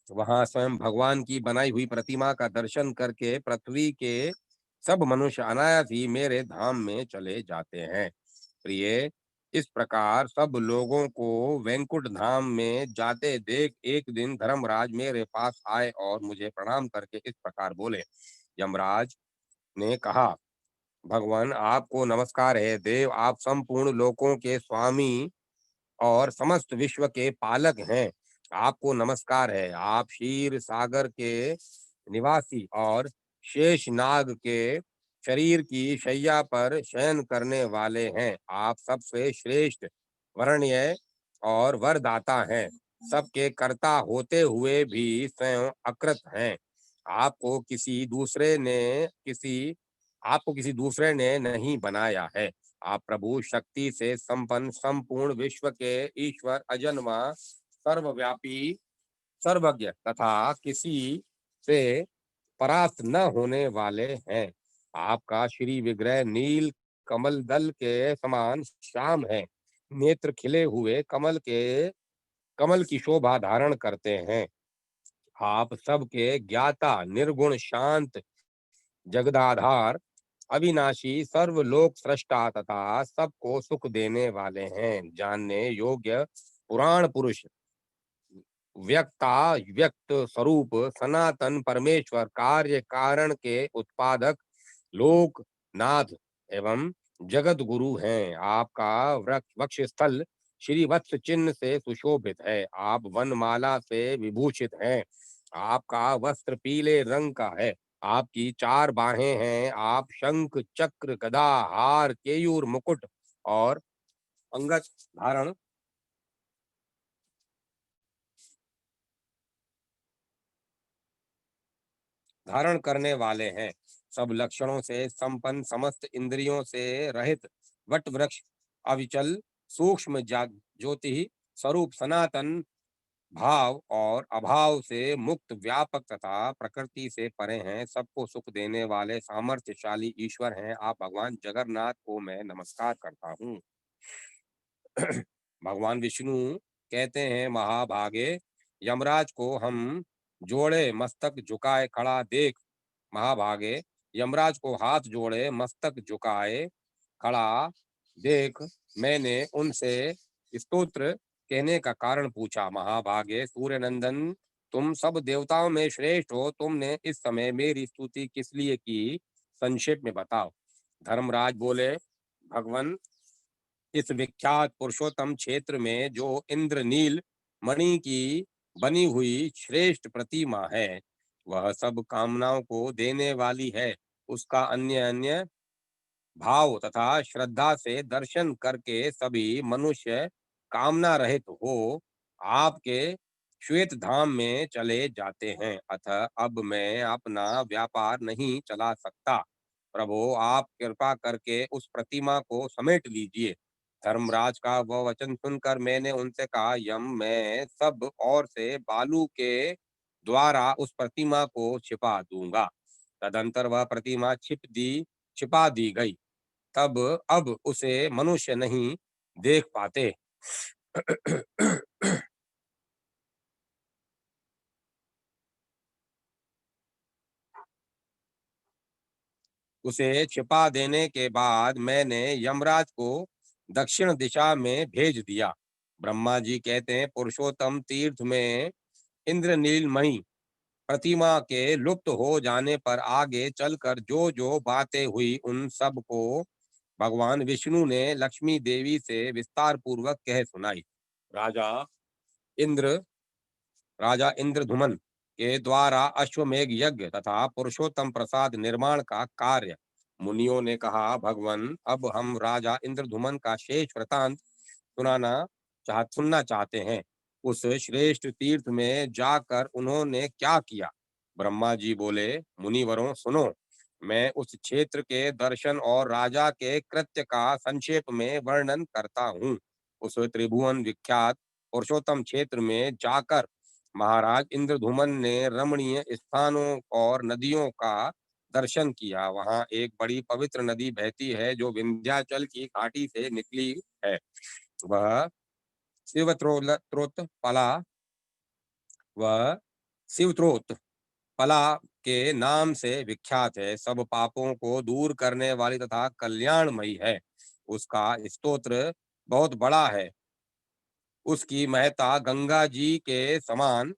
वहां स्वयं भगवान की बनाई हुई प्रतिमा का दर्शन करके पृथ्वी के सब मनुष्य अनायास ही मेरे धाम में चले जाते हैं। प्रिय, इस प्रकार सब लोगों को वैकुंठ धाम में जाते देख एक दिन धर्मराज मेरे पास आए और मुझे प्रणाम करके इस प्रकार बोले। यमराज ने कहा, भगवान आपको नमस्कार है। देव, आप संपूर्ण लोकों के स्वामी और समस्त विश्व के पालक हैं। आपको नमस्कार है। आप क्षीर सागर के निवासी और शेष नाग के शरीर की शैया पर शयन करने वाले हैं। आप सबसे श्रेष्ठ, वरणीय और वरदाता हैं। सबके कर्ता होते हुए भी स्वयं अकृत हैं। आपको किसी दूसरे ने किसी आपको किसी दूसरे ने नहीं बनाया है। आप प्रभु, शक्ति से संपन्न, संपूर्ण विश्व के ईश्वर, अजन्मा, सर्वव्यापी, सर्वज्ञ तथा किसी से परास्त न होने वाले हैं। आपका श्री विग्रह नील कमल दल के समान श्याम है। नेत्र खिले हुए कमल की शोभा धारण करते हैं। आप सबके ज्ञाता, निर्गुण, शांत, जगदाधार, अविनाशी, सर्वलोक सृष्टा तथा सबको सुख देने वाले हैं। जानने योग्य पुराण पुरुष, व्यक्ता व्यक्त स्वरूप, सनातन परमेश्वर, कार्य कारण के उत्पादक, लोकनाथ एवं जगत गुरु हैं। आपका वक्ष स्थल श्री वत्स चिन्ह से सुशोभित है। आप वनमाला से विभूषित हैं। आपका वस्त्र पीले रंग का है। आपकी चार बाहें हैं। आप शंख, चक्र, गदा, हार, केयूर, मुकुट और अंगद धारण करने वाले हैं। सब लक्षणों से संपन्न, समस्त इंद्रियों से रहित वट वृक्ष, अविचल, सूक्ष्म ज्योति स्वरूप, सनातन भाव और अभाव से मुक्त, व्यापक तथा प्रकृति से परे हैं। सबको सुख देने वाले सामर्थ्यशाली ईश्वर हैं। आप भगवान जगन्नाथ को मैं नमस्कार करता हूँ। भगवान विष्णु कहते हैं, महाभागे, यमराज को हम जोड़े मस्तक झुकाए खड़ा देख। महाभागे, यमराज को हाथ जोड़े मस्तक झुकाए खड़ा देख मैंने उनसे स्तोत्र कहने का कारण पूछा। महाभागे, सूर्य नंदन, तुम सब देवताओं में श्रेष्ठ हो। तुमने इस समय मेरी स्तुति किस लिए की, संक्षेप में बताओ। धर्मराज बोले, भगवान, इस विख्यात पुरुषोत्तम क्षेत्र में जो इंद्रनील मणि की बनी हुई श्रेष्ठ प्रतिमा है, वह सब कामनाओं को देने वाली है। उसका अन्य अन्य भाव तथा श्रद्धा से दर्शन करके सभी मनुष्य कामना रहित हो आपके श्वेत धाम में चले जाते हैं। अतः अब मैं अपना व्यापार नहीं चला सकता। प्रभु, आप कृपा करके उस प्रतिमा को समेट लीजिए। धर्मराज का वह वचन सुनकर मैंने उनसे कहा, यम, मैं सब ओर से बालू के द्वारा उस प्रतिमा को छिपा दूंगा। तदंतर वह प्रतिमा छिपा दी गई। तब अब उसे मनुष्य नहीं देख पाते। उसे छिपा देने के बाद मैंने यमराज को दक्षिण दिशा में भेज दिया। ब्रह्मा जी कहते हैं, पुरुषोत्तम तीर्थ में इंद्रनील मणि प्रतिमा के लुप्त हो जाने पर आगे चलकर जो जो बातें हुई, उन सब को भगवान विष्णु ने लक्ष्मी देवी से विस्तार पूर्वक कह सुनाई। राजा इंद्र राजा इंद्रधुमन के द्वारा अश्वमेघ यज्ञ तथा पुरुषोत्तम प्रसाद निर्माण का कार्य। मुनियों ने कहा, भगवान, अब हम राजा इंद्रधुमन का शेष वृतांत सुनना चाहते हैं। उस श्रेष्ठ तीर्थ में जाकर उन्होंने क्या किया। ब्रह्मा जी बोले, मुनिवरों, सुनो। मैं उस क्षेत्र के दर्शन और राजा के कृत्य का संक्षेप में वर्णन करता हूँ। उस त्रिभुवन विख्यात पुरुषोत्तम क्षेत्र में जाकर महाराज इंद्रधुमन ने रमणीय स्थानों और नदियों का दर्शन किया। वहां एक बड़ी पवित्र नदी बहती है जो विंध्याचल की घाटी से निकली है। वह शिवत्रोत पला वह शिवत्रोत पला के नाम से विख्यात है। सब पापों को दूर करने वाली तथा कल्याणमयी है। उसका स्तोत्र बहुत बड़ा है। उसकी महत्ता गंगा जी के समान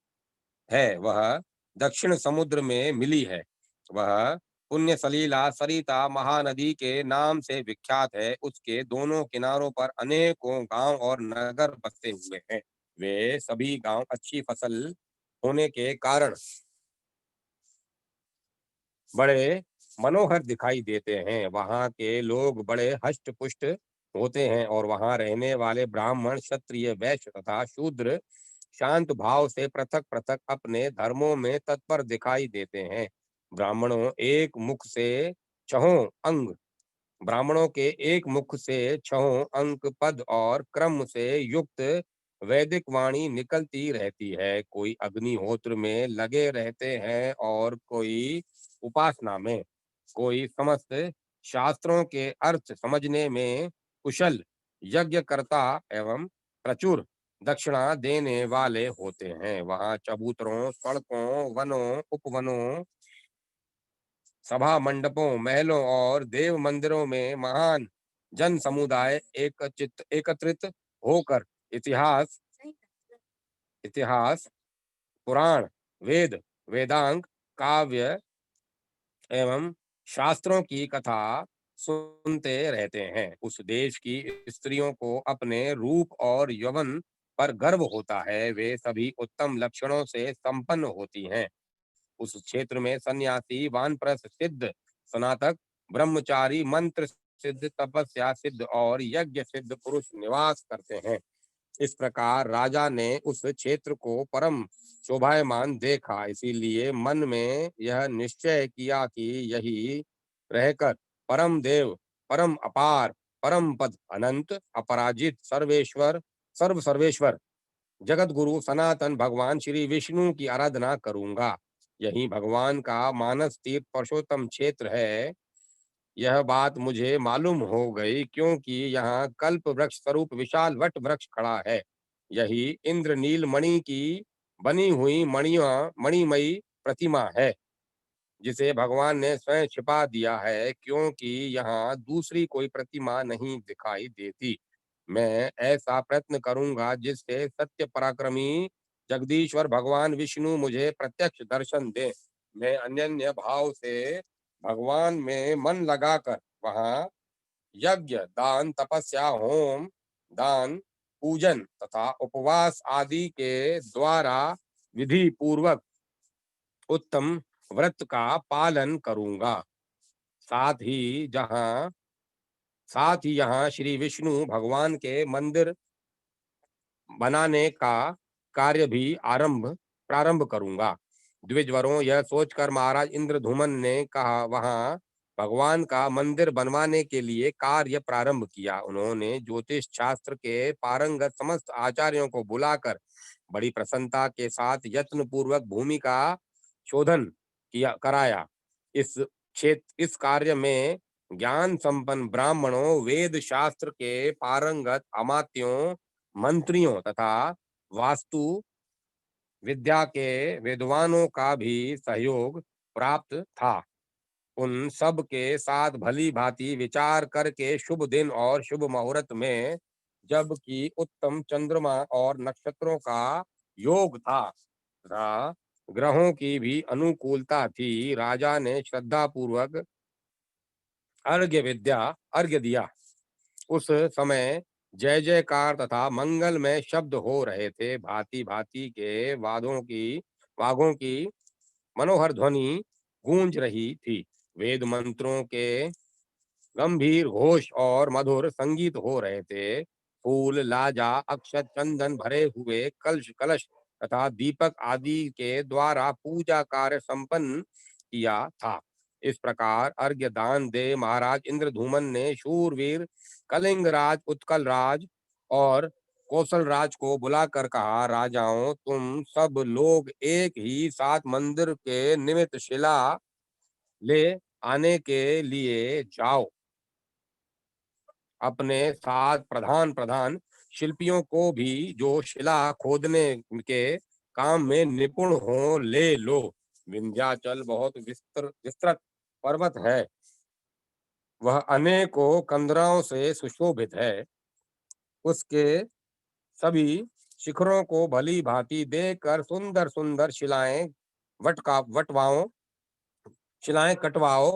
है। वह दक्षिण समुद्र में मिली है। वह पुण्य सलीला सरिता महानदी के नाम से विख्यात है। उसके दोनों किनारों पर अनेकों गांव और नगर बसे हुए हैं। वे सभी गांव अच्छी फसल होने के कारण बड़े मनोहर दिखाई देते हैं। वहाँ के लोग बड़े हष्ट पुष्ट होते हैं और वहाँ रहने वाले ब्राह्मण क्षत्रिय वैश्य तथा शूद्र शांत भाव से पृथक पृथक अपने धर्मों में तत्पर दिखाई देते हैं। ब्राह्मणों एक मुख से छहों अंग ब्राह्मणों के एक मुख से छहों अंक पद और क्रम से युक्त वैदिक वाणी निकलती रहती है। कोई अग्निहोत्र में लगे रहते हैं और कोई उपासना में, कोई समस्त शास्त्रों के अर्थ समझने में कुशल यज्ञकर्ता एवं प्रचुर दक्षिणा देने वाले होते हैं। वहाँ चबूतरों, सड़कों, वनों, उपवनों, सभा मंडपों, महलों और देव मंदिरों में महान जन समुदाय एकत्रित होकर इतिहास इतिहास पुराण, वेद, वेदांग, काव्य एवं शास्त्रों की कथा सुनते रहते हैं। उस देश की स्त्रियों को अपने रूप और यौवन पर गर्व होता है। वे सभी उत्तम लक्षणों से संपन्न होती हैं। उस क्षेत्र में सन्यासी, वानप्रस्थ सिद्ध, स्नातक, ब्रह्मचारी, मंत्र सिद्ध, तपस्या सिद्ध और यज्ञ सिद्ध पुरुष निवास करते हैं। इस प्रकार राजा ने उस क्षेत्र को परम शोभायमान देखा। इसीलिए मन में यह निश्चय किया कि यही रहकर परम देव, परम अपार, परम पद, अनंत, अपराजित, सर्वेश्वर, सर्वेश्वर, जगत गुरु सनातन भगवान श्री विष्णु की आराधना करूंगा। यही भगवान का मानस तीर्थ पुरुषोत्तम क्षेत्र है। यह बात मुझे मालूम हो गई क्योंकि यहाँ कल्प वृक्ष स्वरूप विशाल वट वृक्ष खड़ा है। यही इंद्रनील मणि की बनी हुई मणिमयी प्रतिमा है जिसे भगवान ने स्वयं छिपा दिया है क्योंकि यहाँ दूसरी कोई प्रतिमा नहीं दिखाई देती। मैं ऐसा प्रयत्न करूंगा जिससे सत्य पराक्रमी जगदीश्वर भगवान विष्णु मुझे प्रत्यक्ष दर्शन दे। मैं अनन्य भाव से भगवान में मन लगाकर वहाँ यज्ञ, दान, तपस्या, होम, दान, पूजन तथा उपवास आदि के द्वारा विधि पूर्वक उत्तम व्रत का पालन करूंगा। साथ ही जहाँ साथ ही यहाँ श्री विष्णु भगवान के मंदिर बनाने का कार्य भी प्रारंभ करूंगा। द्विजवरों, यह सोचकर महाराज इंद्रधुमन ने कहा वहां भगवान का मंदिर बनवाने के लिए कार्य प्रारंभ किया। उन्होंने ज्योतिष शास्त्र के पारंगत समस्त आचार्यों को बुलाकर बड़ी प्रसन्नता के साथ यत्न पूर्वक भूमि का शोधन कराया। इस कार्य में ज्ञान संपन्न ब्राह्मणों, वेद शास्त्र के पारंगत अमात्यों, मंत्रियों तथा वास्तु विद्या के विद्वानों का भी सहयोग प्राप्त था। उन सब के साथ भली भांति विचार करके शुभ दिन और शुभ मुहूर्त में, जबकि उत्तम चंद्रमा और नक्षत्रों का योग था तथा ग्रहों की भी अनुकूलता थी, राजा ने श्रद्धा पूर्वक अर्घ्य दिया। उस समय जय जयकार तथा मंगलमय शब्द हो रहे थे। भांति भांति के वाघों की मनोहर ध्वनि गूंज रही थी। वेद मंत्रों के गंभीर घोष और मधुर संगीत हो रहे थे। फूल, लाजा, अक्षत, चंदन भरे हुए कलश कलश तथा दीपक आदि के द्वारा पूजा कार्य संपन्न किया था। इस प्रकार अर्घ्य दान दे महाराज इंद्रधूमन ने शूरवीर कलिंग राज, उत्कल राज, और कौशल राज को बुलाकर कहा, राजाओं, तुम सब लोग एक ही साथ मंदिर के निमित्त शिला ले आने के लिए जाओ। अपने साथ प्रधान प्रधान शिल्पियों को भी जो शिला खोदने के काम में निपुण हो ले लो। विंध्याचल बहुत विस्तृत पर्वत है। वह अनेकों कंदराओं से सुशोभित है। उसके सभी शिखरों को भली भांति देखकर सुंदर सुंदर वटवाओ शिलाएं कटवाओ।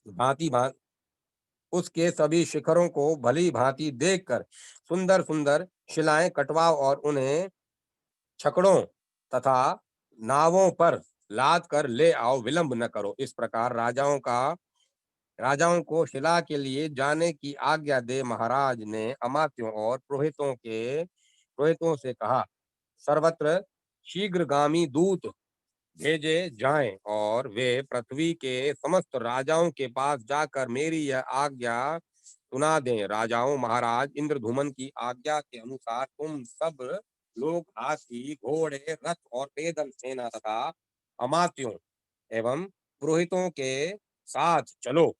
भांति भांति उसके सभी शिखरों को भली भांति देखकर सुंदर सुंदर शिलाएं कटवाओ और उन्हें छकड़ों तथा नावों पर लाद कर ले आओ, विलंब न करो। इस प्रकार राजाओं को शिला के लिए जाने की आज्ञा दे महाराज ने अमात्यों और पुरोहितों से कहा, सर्वत्र शीघ्रगामी दूत भेजे जाएं और वे पृथ्वी के समस्त राजाओं के पास जाकर मेरी यह आज्ञा सुना दें। राजाओं, महाराज इंद्रधुमन की आज्ञा के अनुसार तुम सब लोग हाथी, घोड़े, रथ और पैदल सेना तथा अमात्यों एवं पुरोहितों के साथ चलो।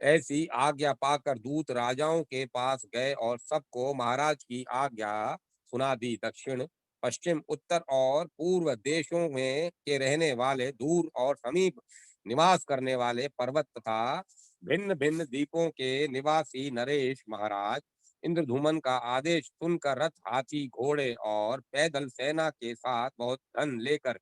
ऐसी आज्ञा पाकर दूत राजाओं के पास गए और सबको महाराज की आज्ञा सुना दी। दक्षिण, पश्चिम, उत्तर और पूर्व देशों में के रहने वाले, दूर और समीप निवास करने वाले, पर्वत तथा भिन्न भिन्न द्वीपों के निवासी नरेश, महाराज इंद्रधुमन का आदेश सुनकर रथ, हाथी, घोड़े और पैदल सेना के साथ बहुत धन लेकर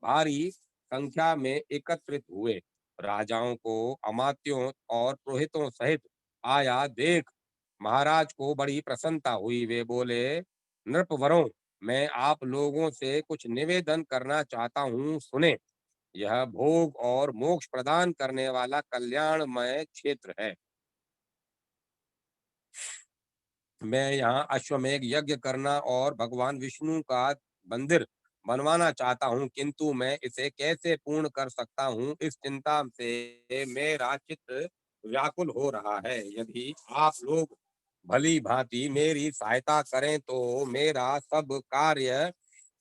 भारी संख्या में एकत्रित हुए। राजाओं को अमात्यों और पुरोहितों सहित आया देख महाराज को बड़ी प्रसन्नता हुई। वे बोले, नृपवरों, मैं आप लोगों से कुछ निवेदन करना चाहता हूँ, सुने। यह भोग और मोक्ष प्रदान करने वाला कल्याणमय क्षेत्र है। मैं यहाँ अश्वमेघ यज्ञ करना और भगवान विष्णु का मंदिर बनवाना चाहता हूँ, किंतु मैं इसे कैसे पूर्ण कर सकता हूँ, इस चिंता से मेरा चित्त व्याकुल हो रहा है। यदि आप लोग भली भांति मेरी सहायता करें तो मेरा सब कार्य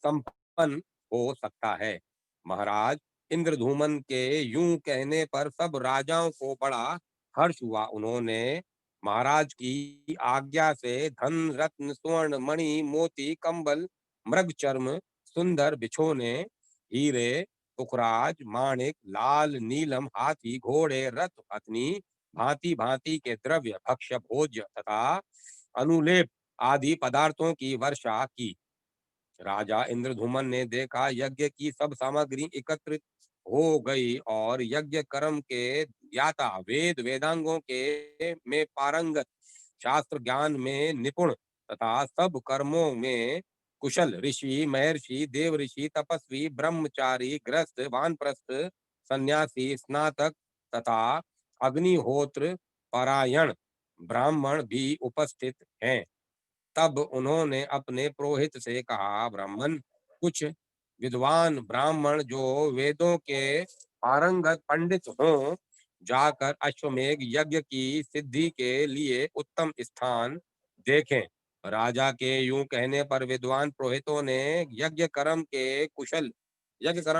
संपन्न हो सकता है। महाराज इंद्रधूमन के यूं कहने पर सब राजाओं को बड़ा हर्ष हुआ। उन्होंने महाराज की आज्ञा से धन, रत्न, स्वर्ण, मणि, मोती, कंबल, मृग चर्म, सुंदर बिछोने, हीरे, पुखराज, माणिक, लाल, नीलम, हाथी, घोड़े, रथ, अथनी, भांति भांति के द्रव्य, भक्ष्य, भोज्य तथा अनुलेप आदि पदार्थों की वर्षा की। राजा इंद्रधुमन ने देखा यज्ञ की सब सामग्री एकत्रित हो गई और यज्ञ कर्म के ज्ञाता, वेद वेदांगों के में पारंगत, शास्त्र ज्ञान में निपुण तथा सब कर्मों में कुशल ऋषि, महर्षि, देव ऋषि, तपस्वी, ब्रह्मचारी, गृहस्थ, वानप्रस्थ, सन्यासी, स्नातक तथा अग्निहोत्र परायण ब्राह्मण भी उपस्थित हैं। तब उन्होंने अपने पुरोहित से कहा, ब्राह्मण, कुछ विद्वान ब्राह्मण जो वेदों के पारंगत पंडित हों, जाकर अश्वमेघ यज्ञ की सिद्धि के लिए उत्तम स्थान देखें। राजा के यूं कहने पर विद्वान पुरोहितों ने यज्ञ कर्म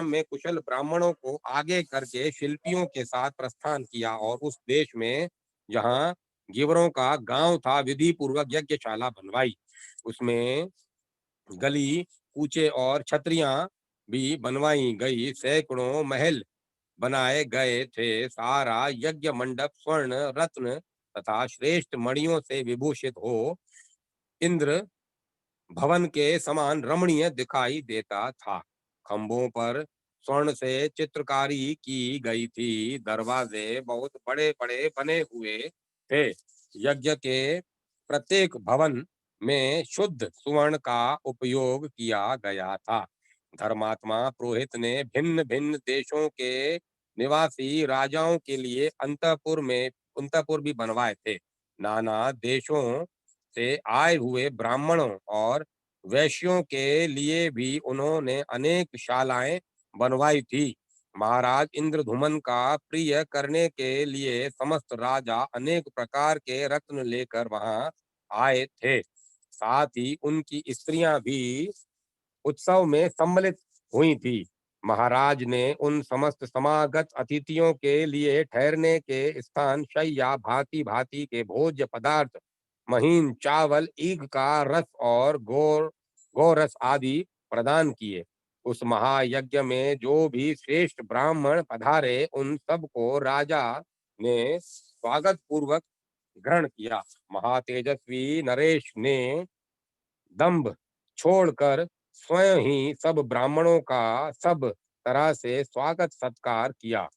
में कुशल ब्राह्मणों को आगे करके शिल्पियों के साथ प्रस्थान किया और उस देश में जहाँ गिवरों का गांव था, विधि पूर्वक यज्ञशाला बनवाई। उसमें गली कूचे और छतरियां भी बनवाई गई। सैकड़ों महल बनाए गए थे। सारा यज्ञ मंडप स्वर्ण, रत्न तथा श्रेष्ठ मणियों से विभूषित हो इंद्र भवन के समान रमणीय दिखाई देता था। खंभों पर स्वर्ण से चित्रकारी की गई थी। दरवाजे बहुत बड़े बड़े बने हुए थे। यज्ञ के प्रत्येक भवन में शुद्ध सुवर्ण का उपयोग किया गया था। धर्मात्मा पुरोहित ने भिन्न भिन्न देशों के निवासी राजाओं के लिए अंतपुर भी बनवाए थे। नाना देशों से आए हुए ब्राह्मणों और वैश्यों के लिए भी उन्होंने अनेक शालाएं बनवाई थी। महाराज इंद्रधुमन का प्रिय करने के लिए समस्त राजा अनेक प्रकार के रत्न लेकर वहां आए थे। साथ ही उनकी स्त्रियां भी उत्सव में सम्मिलित हुई थी। महाराज ने उन समस्त समागत अतिथियों के लिए ठहरने के स्थान, शैया, भांति भांति के भोज्य पदार्थ, महीन चावल, ईख का रस और गोरस आदि प्रदान किए। उस महायज्ञ में जो भी श्रेष्ठ ब्राह्मण पधारे, उन सबको राजा ने स्वागत पूर्वक ग्रहण किया। महातेजस्वी नरेश ने दंभ छोड़कर स्वयं ही सब ब्राह्मणों का सब तरह से स्वागत सत्कार किया।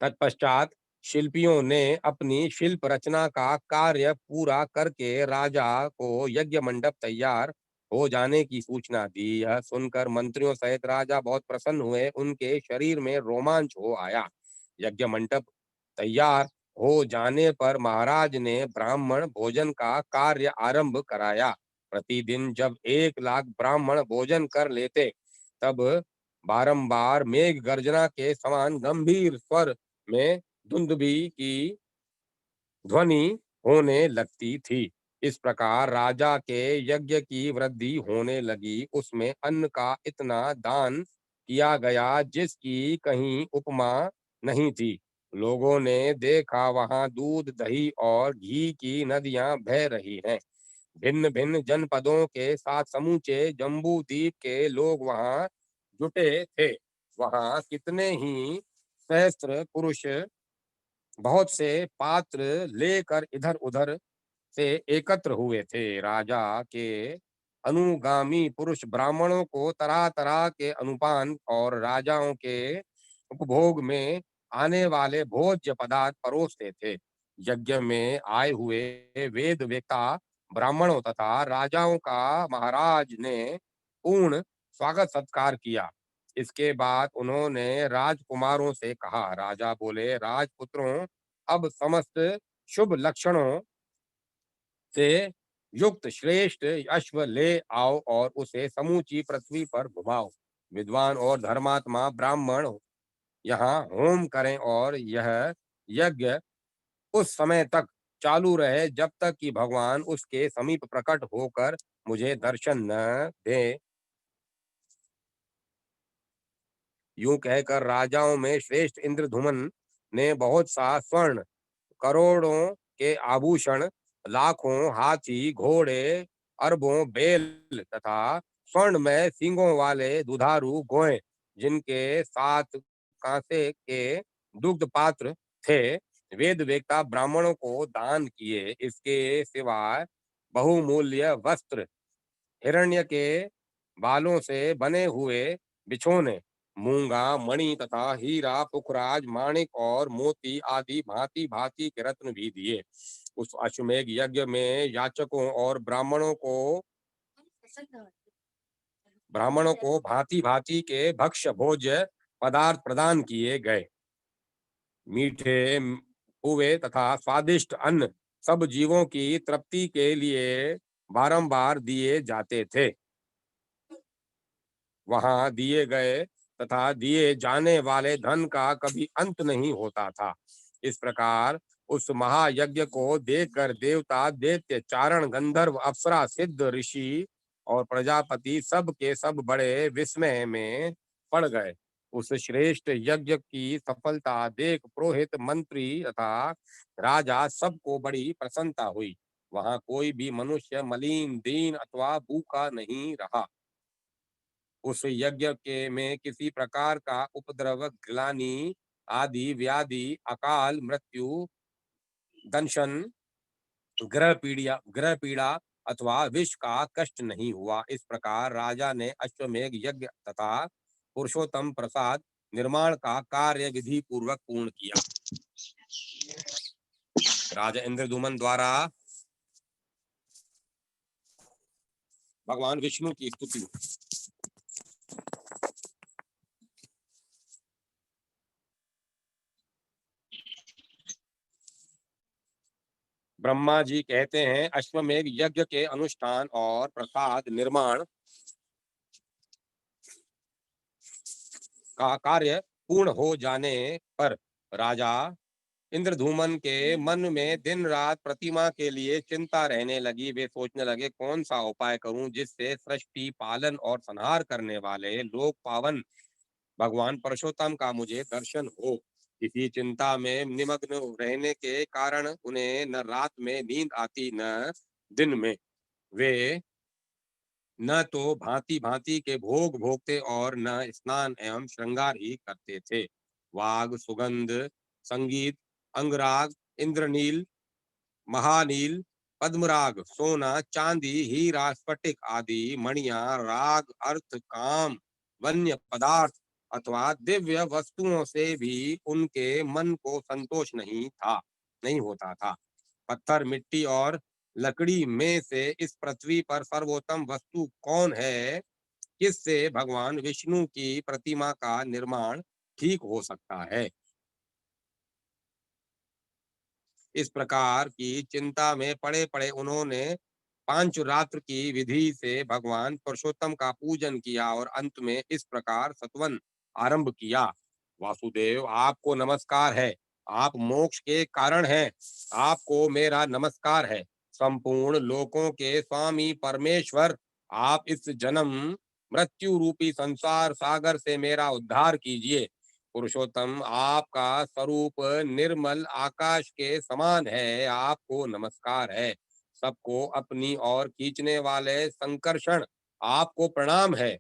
तत्पश्चात शिल्पियों ने अपनी शिल्प रचना का कार्य पूरा करके राजा को यज्ञ मंडप तैयार हो जाने की सूचना दी। यह सुनकर मंत्रियों सहित राजा बहुत प्रसन्न हुए। उनके शरीर में रोमांच हो आया। यज्ञ मंडप तैयार हो जाने पर महाराज ने ब्राह्मण भोजन का कार्य आरंभ कराया। प्रतिदिन जब 1 लाख ब्राह्मण भोजन कर लेते, तब बारंबार मेघ गर्जना के समान गंभीर स्वर में धुंदभी की ध्वनि होने लगती थी। इस प्रकार राजा के यज्ञ की वृद्धि होने लगी। उसमें अन्न का इतना दान किया गया जिसकी कहीं उपमा नहीं थी। लोगों ने देखा वहां दूध, दही और घी की नदियां बह रही हैं। भिन्न भिन्न जनपदों के साथ समूचे जम्बू द्वीप के लोग वहां जुटे थे। वहां कितने ही सहस्त्र पुरुष बहुत से पात्र लेकर इधर उधर से एकत्र हुए थे। राजा के अनुगामी पुरुष ब्राह्मणों को तरह तरह के अनुपान और राजाओं के उपभोग में आने वाले भोज्य पदार्थ परोसते थे। यज्ञ में आए हुए वेद वेत्ता ब्राह्मणों तथा राजाओं का महाराज ने पूर्ण स्वागत सत्कार किया। इसके बाद उन्होंने राजकुमारों से कहा। राजा बोले, राजपुत्रों, अब समस्त शुभ लक्षणों से युक्त श्रेष्ठ अश्व ले आओ और उसे समूची पृथ्वी पर घुमाओ। विद्वान और धर्मात्मा ब्राह्मण यहाँ होम करें और यह यज्ञ उस समय तक चालू रहे जब तक कि भगवान उसके समीप प्रकट होकर मुझे दर्शन न दे। यूं कहकर राजाओं में श्रेष्ठ इंद्रधुमन ने बहुत सा स्वर्ण, करोड़ों के आभूषण, लाखों हाथी घोड़े, अरबों बैल तथा स्वर्णमय सींगों वाले दुधारू गोए, जिनके साथ कांसे के दुग्ध पात्र थे, वेद वेत्ता ब्राह्मणों को दान किए। इसके सिवाय बहुमूल्य वस्त्र, हिरण्य के बालों से बने हुए बिछोने, मूंगा, मणि तथा हीरा, पुखराज, माणिक और मोती आदि भांति भांति के रत्न भी दिए। उस अश्वमेध यज्ञ में याचकों और ब्राह्मणों को भांति भांति के भक्ष्य भोज्य पदार्थ प्रदान किए गए। मीठे हुए तथा स्वादिष्ट अन्न सब जीवों की तृप्ति के लिए बारंबार दिए जाते थे। वहां दिए गए तथा दिए जाने वाले धन का कभी अंत नहीं होता था। इस प्रकार उस महायज्ञ को देखकर देवता, दैत्य, चारण, गंधर्व, अप्सरा, सिद्ध, ऋषि और प्रजापति सब के सब बड़े विस्मय में पड़ गए। उस श्रेष्ठ यज्ञ की सफलता देख पुरोहित, मंत्री तथा राजा सबको बड़ी प्रसन्नता हुई। वहां कोई भी मनुष्य मलिन, दीन अथवा भूखा नहीं रहा। उस यज्ञ के में किसी प्रकार का उपद्रव, ग्लानि आदि व्याधि, अकाल मृत्यु, दंशन, ग्रह पीड़ा अथवा विष का कष्ट नहीं हुआ। इस प्रकार राजा ने अश्वमेध यज्ञ तथा पुरुषोत्तम प्रसाद निर्माण का कार्य विधि पूर्वक पूर्ण किया। राजा इंद्रदुमन द्वारा भगवान विष्णु की स्तुति। ब्रह्मा जी कहते हैं, अश्वमेध यज्ञ के अनुष्ठान और प्रसाद निर्माण का कार्य पूर्ण हो जाने पर राजा इंद्रधूमन के मन में दिन रात प्रतिमा के लिए चिंता रहने लगी। वे सोचने लगे, कौन सा उपाय करूं जिससे सृष्टि पालन और संहार करने वाले लोक पावन भगवान परशुराम का मुझे दर्शन हो। इसी चिंता में निमग्न रहने के कारण उन्हें न रात में नींद आती न दिन में। वे न तो भांति भांति के भोग भोगते और न स्नान एवं श्रृंगार ही करते थे। वाग, सुगंध, संगीत, अंगराग, इंद्रनील, महानील, पद्मराग, सोना, चांदी, हीरा, स्फटिक आदि मणियां, राग, अर्थ, काम, वन्य पदार्थ अथवा दिव्य वस्तुओं से भी उनके मन को संतोष नहीं होता था। पत्थर, मिट्टी और लकड़ी में से इस पृथ्वी पर सर्वोत्तम वस्तु कौन है, किससे भगवान विष्णु की प्रतिमा का निर्माण ठीक हो सकता है। इस प्रकार की चिंता में पड़े पड़े उन्होंने पांचरात्र की विधि से भगवान पुरुषोत्तम का पूजन किया और अंत में इस प्रकार सतवन आरंभ किया। वासुदेव, आपको नमस्कार है। आप मोक्ष के कारण हैं। आपको मेरा नमस्कार है। संपूर्ण लोकों के स्वामी परमेश्वर, आप इस जन्म मृत्यु रूपी संसार सागर से मेरा उद्धार कीजिए। पुरुषोत्तम, आपका स्वरूप निर्मल आकाश के समान है। आपको नमस्कार है। सबको अपनी ओर खींचने वाले संकर्षण, आपको प्रणाम है।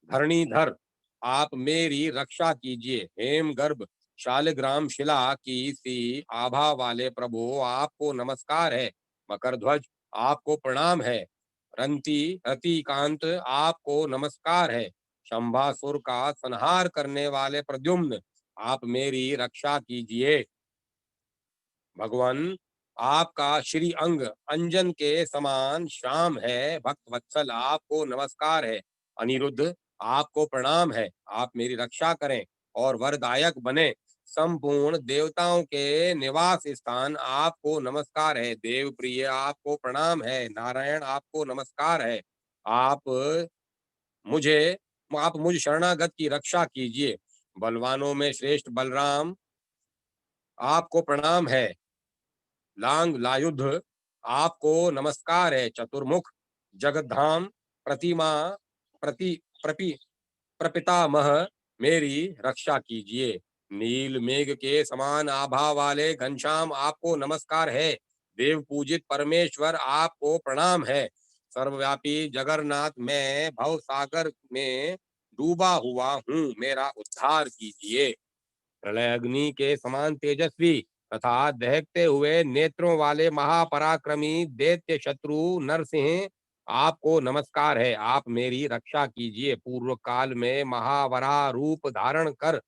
धरणीधर, आप मेरी रक्षा कीजिए। हेम गर्भ शालिग्राम शिला की सी आभा वाले प्रभु, आपको नमस्कार है। मकर ध्वज, आपको प्रणाम है। रंती रतिकांत, आपको नमस्कार है। शंभासुर का संहार करने वाले प्रद्युम्न, आप मेरी रक्षा कीजिए। भगवान, आपका श्री अंग अंजन के समान श्याम है। भक्त वत्सल, आपको नमस्कार है। अनिरुद्ध, आपको प्रणाम है। आप मेरी रक्षा करें और वरदायक बने। संपूर्ण देवताओं के निवास स्थान, आपको नमस्कार है। देव प्रिय, आपको प्रणाम है। नारायण, आपको नमस्कार है। आप मुझे आप मुझ शरणागत की रक्षा कीजिए। बलवानों में श्रेष्ठ बलराम, आपको प्रणाम है। लांग लायुध, आपको नमस्कार है। चतुर्मुख जगद्धाम प्रतिमा प्रति प्रपि प्रपितामह, मेरी रक्षा कीजिए। नील मेघ के समान आभा वाले घनश्याम, आपको नमस्कार है। देव पूजित परमेश्वर, आपको प्रणाम है। सर्वव्यापी जगन्नाथ, मैं भव सागर में डूबा हुआ हूँ, मेरा उद्धार कीजिए। प्रलय अग्नि के समान तेजस्वी तथा दहकते हुए नेत्रों वाले महापराक्रमी दैत्य शत्रु नरसिंह, आपको नमस्कार है। आप मेरी रक्षा कीजिए। पूर्व काल में महावराह रूप धारण कर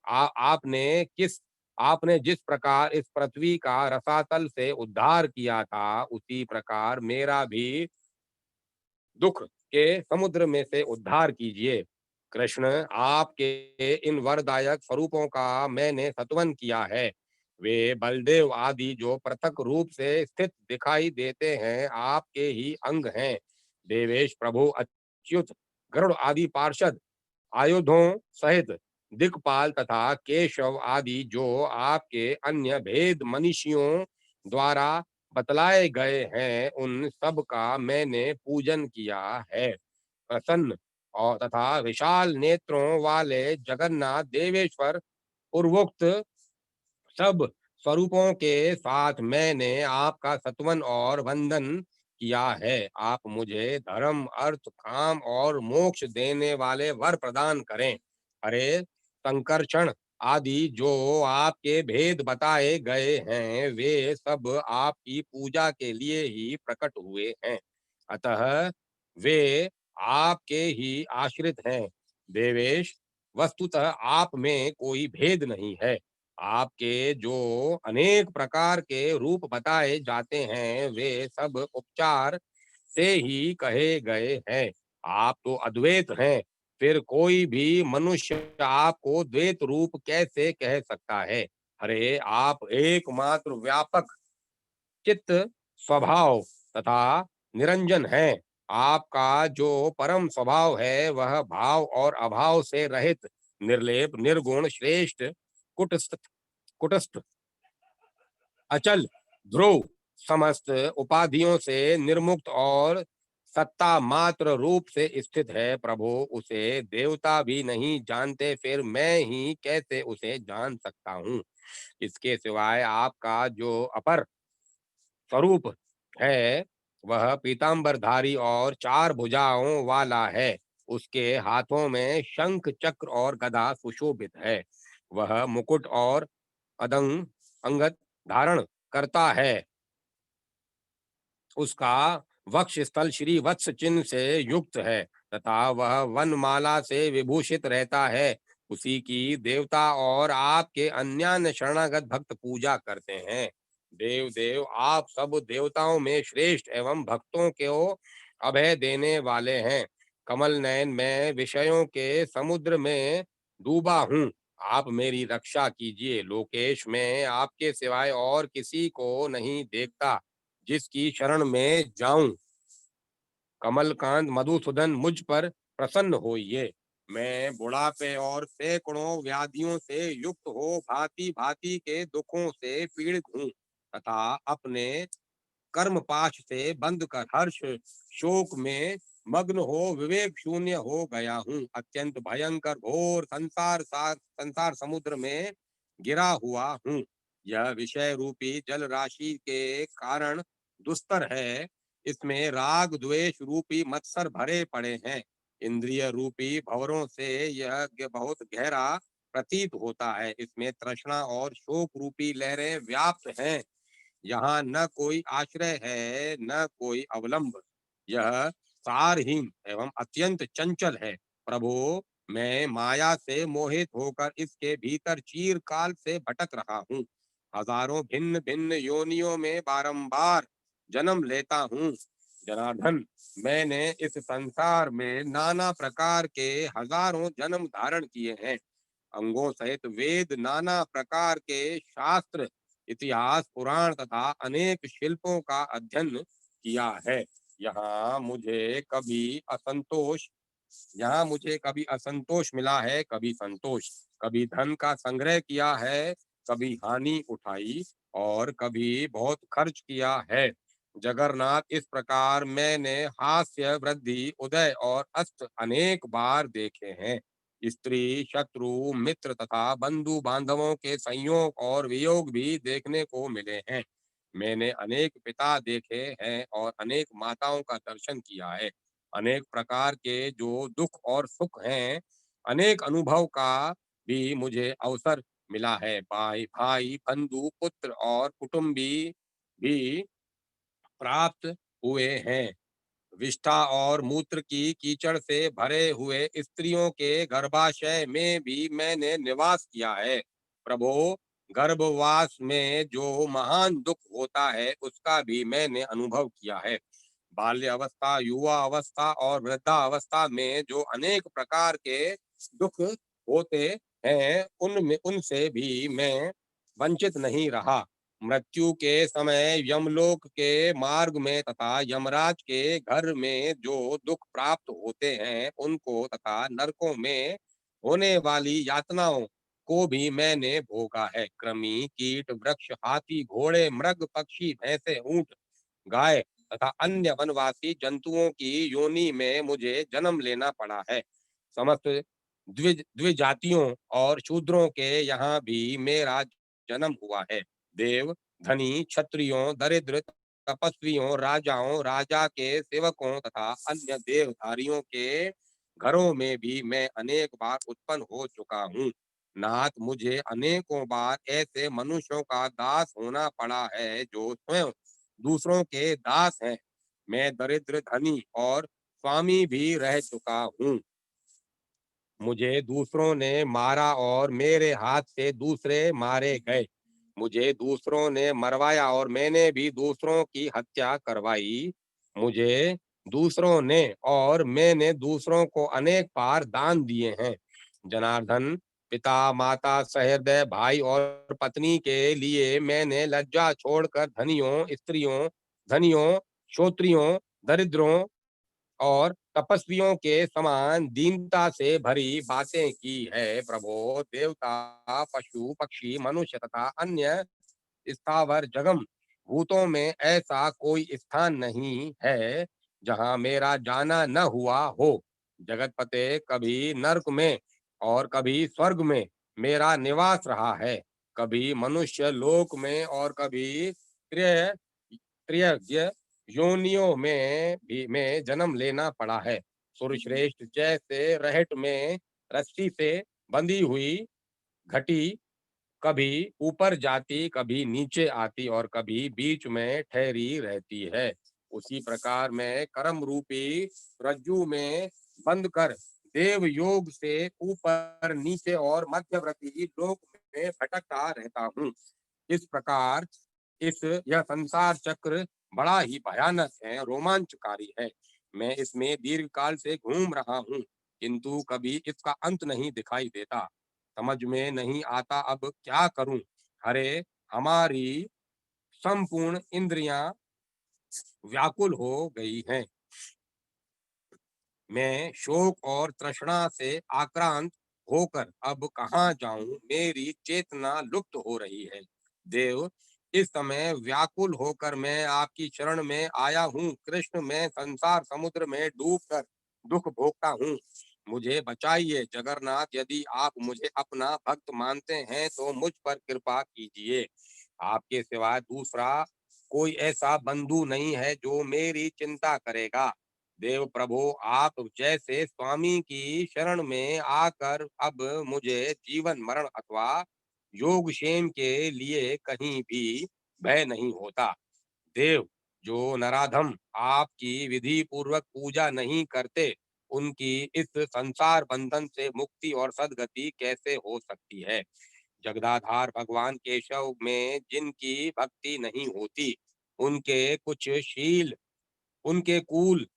आपने जिस प्रकार इस पृथ्वी का रसातल से उद्धार किया था, उसी प्रकार मेरा भी दुख के समुद्र में से उद्धार कीजिए। कृष्ण, आपके इन वरदायक स्वरूपों का मैंने सत्वन किया है। वे बलदेव आदि जो पृथक रूप से स्थित दिखाई देते हैं, आपके ही अंग हैं। देवेश प्रभु अच्युत गरुड़ आदि पार्षद आयुधों सहित दिक्पाल तथा केशव आदि जो आपके अन्य भेद मनीषियों द्वारा बतलाए गए हैं, उन सब का मैंने पूजन किया है। प्रसन्न और तथा विशाल नेत्रों वाले जगन्नाथ देवेश्वर, पूर्वोक्त सब स्वरूपों के साथ मैंने आपका सत्वन और वंदन किया है। आप मुझे धर्म, अर्थ, काम और मोक्ष देने वाले वर प्रदान करें। अरे संकर्षण आदि जो आपके भेद बताए गए हैं, वे सब आपकी पूजा के लिए ही प्रकट हुए हैं। अतः वे आपके ही आश्रित हैं। देवेश, वस्तुतः आप में कोई भेद नहीं है। आपके जो अनेक प्रकार के रूप बताए जाते हैं, वे सब उपचार से ही कहे गए हैं। आप तो अद्वैत हैं, फिर कोई भी मनुष्य आपको द्वैत रूप कैसे कह सकता है। अरे आप एकमात्र व्यापक चित्त स्वभाव तथा निरंजन है। आपका जो परम स्वभाव है, वह भाव और अभाव से रहित, निर्लेप, निर्गुण, श्रेष्ठ, कुटस्थ कुटस्थ अचल, ध्रुव, समस्त उपाधियों से निर्मुक्त और सत्ता मात्र रूप से स्थित है। प्रभु, उसे देवता भी नहीं जानते, फिर मैं ही कैसे उसे जान सकता हूँ? इसके सिवाय आपका जो अपर स्वरूप है, वह पीतांबरधारी और चार भुजाओं वाला है। उसके हाथों में शंख, चक्र और गदा सुशोभित है। वह मुकुट और अदंग अंगद धारण करता है। उसका वक्ष स्थल श्री वत्स चिन्ह से युक्त है तथा वह वनमाला से विभूषित रहता है। उसी की देवता और आपके अन्यान्य शरणागत भक्त पूजा करते हैं। देव देव, आप सब देवताओं में श्रेष्ठ एवं भक्तों को अभय देने वाले हैं। कमल नयन, मैं विषयों के समुद्र में डूबा हूँ। आप मेरी रक्षा कीजिए। लोकेश, मैं आपके सिवाय और किसी को नहीं देखता जिसकी शरण में जाऊं। कमलकांत मधुसूदन, मुझ पर प्रसन्न होइए। मैं बुढ़ापे और सैकड़ों व्याधियों से युक्त हो भांति भांति के दुखों से पीड़ित हूँ तथा अपने कर्म पाश से बंध कर हर्ष शोक में मग्न हो विवेक शून्य हो गया हूँ। अत्यंत भयंकर घोर संसार समुद्र में गिरा हुआ हूँ। यह विषय रूपी जल राशि के कारण दुस्तर है। इसमें राग द्वेष रूपी मत्सर भरे पड़े हैं। इंद्रिय रूपी भंवरों से यह बहुत गहरा प्रतीत होता है। इसमें तृष्णा और शोक रूपी लहरें व्याप्त हैं। यहाँ न कोई आश्रय है, न कोई अवलंब। यह सारहीन एवं अत्यंत चंचल है। प्रभु, मैं माया से मोहित होकर इसके भीतर चीरकाल से भटक रहा हूँ। हजारों भिन्न भिन्न योनियों में बारंबार जन्म लेता हूँ। जनार्दन, मैंने इस संसार में नाना प्रकार के हजारों जन्म धारण किए हैं। अंगों सहित वेद, नाना प्रकार के शास्त्र, इतिहास, पुराण तथा अनेक शिल्पों का अध्ययन किया है। यहाँ मुझे कभी असंतोष यहाँ मुझे कभी असंतोष मिला है, कभी संतोष। कभी धन का संग्रह किया है, कभी हानि उठाई और कभी बहुत खर्च किया है। जगन्नाथ, इस प्रकार मैंने हास्य, वृद्धि, उदय और अस्त अनेक बार देखे हैं। स्त्री, शत्रु, मित्र तथा बंधु बांधवों के संयोग और वियोग भी देखने को मिले हैं। मैंने अनेक पिता देखे हैं और अनेक माताओं का दर्शन किया है। अनेक प्रकार के जो दुख और सुख हैं, अनेक अनुभव का भी मुझे अवसर मिला है। भाई भाई, बंधु, पुत्र और कुटुंबी भी प्राप्त हुए हैं। विष्ठा और मूत्र की कीचड़ से भरे हुए स्त्रियों के गर्भाशय में भी मैंने निवास किया है। प्रभो, गर्भवास में जो महान दुख होता है, उसका भी मैंने अनुभव किया है। बाल्य अवस्था, युवा अवस्था और वृद्धा अवस्था में जो अनेक प्रकार के दुख होते हैं, उनमें उनसे भी मैं वंचित नहीं रहा। मृत्यु के समय यमलोक के मार्ग में तथा यमराज के घर में जो दुख प्राप्त होते हैं, उनको तथा नरकों में होने वाली यातनाओं को भी मैंने भोगा है। कृमि, कीट, वृक्ष, हाथी, घोड़े, मृग, पक्षी, भैंसे, ऊंट, गाय तथा अन्य वनवासी जंतुओं की योनि में मुझे जन्म लेना पड़ा है। समस्त द्विजातियों और शूद्रों के यहाँ भी मेरा जन्म हुआ है। देव, धनी, क्षत्रियों, दरिद्र, तपस्वियों, राजाओं, राजा के सेवकों तथा अन्य देवधारियों के घरों में भी मैं अनेक बार उत्पन्न हो चुका हूँ। नाथ, मुझे अनेकों बार ऐसे मनुष्यों का दास होना पड़ा है जो स्वयं दूसरों के दास हैं। मैं दरिद्र, धनी और स्वामी भी रह चुका हूँ। मुझे दूसरों ने मारा और मेरे हाथ से दूसरे मारे गए। मुझे दूसरों ने मरवाया और मैंने भी दूसरों की हत्या करवाई। मुझे दूसरों ने और मैंने दूसरों को अनेक बार दान दिए हैं। जनार्दन, पिता, माता, सहृदय भाई और पत्नी के लिए मैंने लज्जा छोड़कर धनियों, क्षोत्रियों, दरिद्रों और तपस्वियों के समान दीनता से भरी बातें की है। प्रभो, देवता, पशु, पक्षी, मनुष्य तथा अन्य स्थावर जगम भूतों में ऐसा कोई स्थान नहीं है जहाँ मेरा जाना न हुआ हो। जगतपते, कभी नरक में और कभी स्वर्ग में मेरा निवास रहा है, कभी मनुष्य लोक में और कभी त्रिय त्रियज्ञ योनियों में भी में जन्म लेना पड़ा है। सूर्यश्रेष्ठ जैसे रहट में रस्सी से बंधी हुई घटी कभी ऊपर जाती, कभी नीचे आती और कभी बीच में ठहरी रहती है, उसी प्रकार मैं कर्म रूपी रज्जु में बंद कर देव योग से ऊपर नीचे और मध्यवर्ती लोक में भटकता रहता हूँ। इस प्रकार यह संसार चक्र बड़ा ही भयानक है, रोमांचकारी है। मैं इसमें दीर्घ काल से घूम रहा हूँ, किंतु कभी इसका अंत नहीं दिखाई देता। समझ में नहीं आता अब क्या करूं। अरे, हमारी संपूर्ण इंद्रियां व्याकुल हो गई हैं। मैं शोक और तृष्णा से आक्रांत होकर अब कहाँ जाऊं, मेरी चेतना लुप्त हो रही है। देव, इस समय व्याकुल होकर मैं आपकी शरण में आया हूँ। कृष्ण, मैं संसार समुद्र में डूबकर दुख भोगता हूँ, मुझे बचाइए। जगन्नाथ, यदि आप मुझे अपना भक्त मानते हैं तो मुझ पर कृपा कीजिए। आपके सिवाय दूसरा कोई ऐसा बंधु नहीं है जो मेरी चिंता करेगा। देव प्रभु, आप जैसे स्वामी की शरण में आकर अब मुझे जीवन मरण अथवा योगक्षेम के लिए कहीं भी भय नहीं होता। देव, जो नराधम आपकी विधि पूर्वक पूजा नहीं करते, उनकी इस संसार बंधन से मुक्ति और सदगति कैसे हो सकती है। जगदाधार भगवान केशव में जिनकी भक्ति नहीं होती, उनके कुछ शील उनके कुल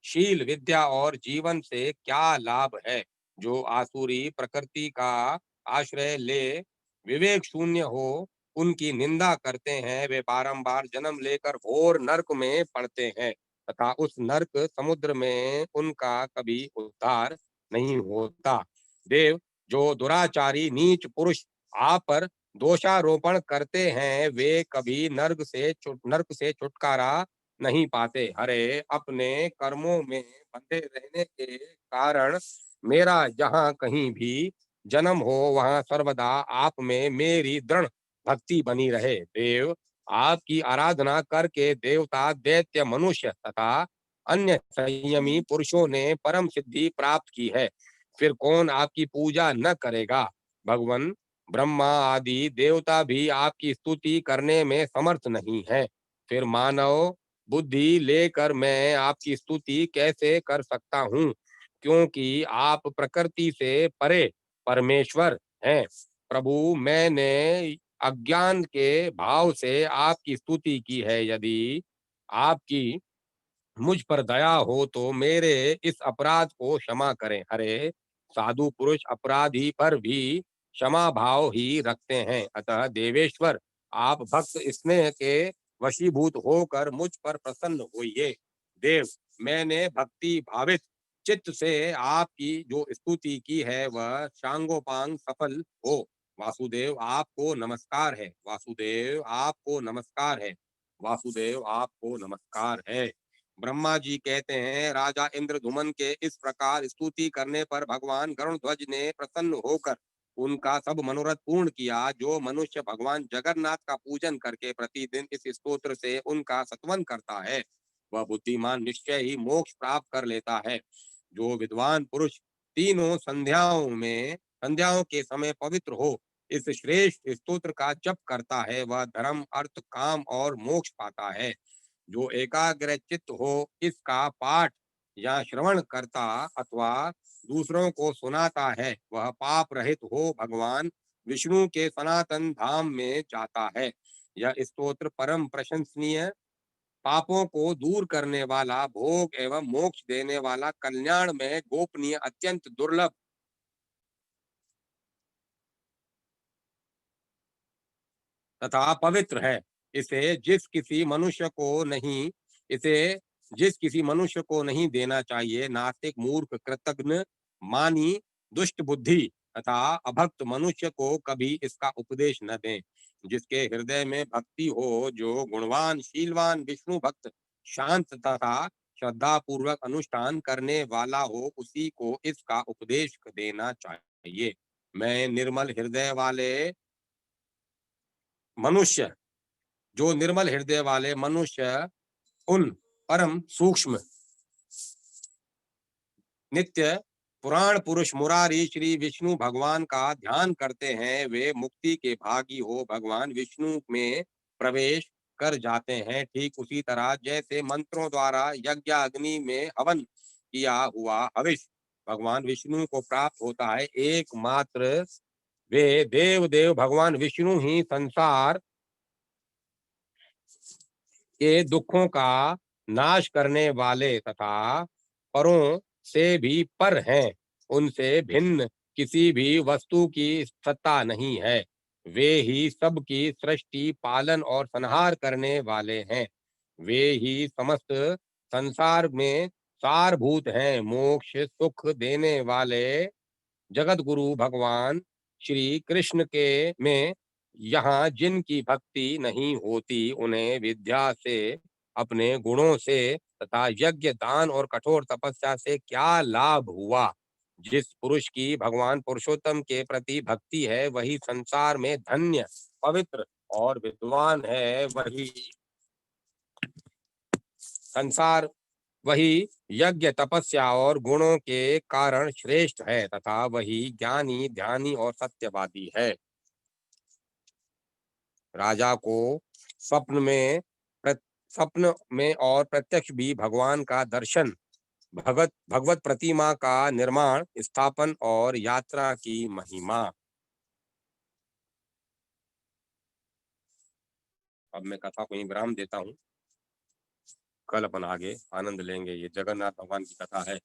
शील, विद्या और जीवन से क्या लाभ है। जो आसुरी प्रकृति का आश्रय ले विवेक शून्य हो, उनकी निंदा करते हैं, वे बारंबार जन्म लेकर घोर नरक में पड़ते हैं तथा उस नरक समुद्र में उनका कभी उद्धार नहीं होता। देव, जो दुराचारी नीच पुरुष आप पर दोषारोपण करते हैं, वे कभी नर्क से छुटकारा नहीं पाते। हरे, अपने कर्मों में बंधे रहने के कारण मेरा जहाँ कहीं भी जन्म हो, वहाँ सर्वदा आप में मेरी दृढ़ भक्ति बनी रहे। देव, आपकी आराधना करके देवता, दैत्य, मनुष्य तथा अन्य संयमी पुरुषों ने परम सिद्धि प्राप्त की है, फिर कौन आपकी पूजा न करेगा। भगवान ब्रह्मा आदि देवता भी आपकी स्तुति करने में समर्थ नहीं है, फिर मानव बुद्धि लेकर मैं आपकी स्तुति कैसे कर सकता हूँ, क्योंकि आप प्रकृति से परे परमेश्वर हैं। प्रभु, मैंने अज्ञान के भाव से आपकी स्तुति की है, यदि आपकी मुझ पर दया हो तो मेरे इस अपराध को क्षमा करें। अरे, साधु पुरुष अपराधी पर भी क्षमा भाव ही रखते हैं, अतः देवेश्वर, आप भक्त स्नेह के वशीभूत होकर मुझ पर प्रसन्न होइए। देव, मैंने भक्ति भावित चित्त से आपकी जो स्तुति की है वह सांगोपांग सफल हो। वासुदेव, आपको नमस्कार है। वासुदेव, आपको नमस्कार है। वासुदेव, आपको नमस्कार है। ब्रह्मा जी कहते हैं, राजा इंद्रधुमन के इस प्रकार स्तुति करने पर भगवान गरुड़ध्वज ने प्रसन्न होकर उनका सब मनोरथ पूर्ण किया। जो मनुष्य भगवान जगन्नाथ का पूजन करके प्रतिदिन इस स्तोत्र से उनका सत्वन करता है, वह बुद्धिमान निश्चय ही मोक्ष प्राप्त कर लेता है। जो विद्वान पुरुष तीनों संध्याओं के समय पवित्र हो इस श्रेष्ठ स्तोत्र का जप करता है, वह धर्म, अर्थ, काम और मोक्ष पाता है। जो एकाग्र चित्त हो इसका पाठ या श्रवण करता अथवा दूसरों को सुनाता है, वह पाप रहित हो भगवान विष्णु के सनातन धाम में जाता है। यह स्तोत्र परम प्रशंसनीय, पापों को दूर करने वाला, भोग एवं मोक्ष देने वाला, कल्याण में गोपनीय, अत्यंत दुर्लभ तथा पवित्र है। इसे जिस किसी मनुष्य को नहीं इसे जिस किसी मनुष्य को नहीं देना चाहिए, नास्तिक, मूर्ख, कृतघ्न, मानी, दुष्ट बुद्धि, तथा अभक्त मनुष्य को कभी इसका उपदेश न दें। जिसके हृदय में भक्ति हो, जो गुणवान, शीलवान, विष्णु भक्त, शांत तथा श्रद्धा पूर्वक अनुष्ठान करने वाला हो, उसी को इसका उपदेश देना चाहिए। मैं निर्मल हृदय वाले मनुष्य जो निर्मल हृदय वाले मनुष्य उन परम सूक्ष्म नित्य पुराण पुरुष मुरारी श्री विष्णु भगवान का ध्यान करते हैं, वे मुक्ति के भागी हो भगवान विष्णु में प्रवेश कर जाते हैं। ठीक उसी तरह जैसे मंत्रों द्वारा यज्ञ अग्नि में हवन किया हुआ हविष भगवान विष्णु को प्राप्त होता है, एकमात्र वे देव भगवान विष्णु ही संसार के दुखों का नाश करने वाले तथा परों से भी पर हैं। उनसे भिन्न किसी भी वस्तु की सत्ता नहीं है। वे ही सबकी सृष्टि, पालन और संहार करने वाले हैं। वे ही समस्त संसार में सारभूत हैं। मोक्ष सुख देने वाले जगत गुरु भगवान श्री कृष्ण के में यहाँ जिनकी भक्ति नहीं होती, उन्हें विद्या से, अपने गुणों से तथा यज्ञ, दान और कठोर तपस्या से क्या लाभ हुआ। जिस पुरुष की भगवान पुरुषोत्तम के प्रति भक्ति है, वही संसार में धन्य, पवित्र और विद्वान है। वही यज्ञ, तपस्या और गुणों के कारण श्रेष्ठ है तथा वही ज्ञानी, ध्यानी और सत्यवादी है। राजा को स्वप्न में स्वप्न में और प्रत्यक्ष भी भगवान का दर्शन, भगवत प्रतिमा का निर्माण, स्थापन और यात्रा की महिमा। अब मैं कथा को यहीं विराम देता हूँ। कल अपन आगे आनंद लेंगे। ये जगन्नाथ भगवान की कथा है।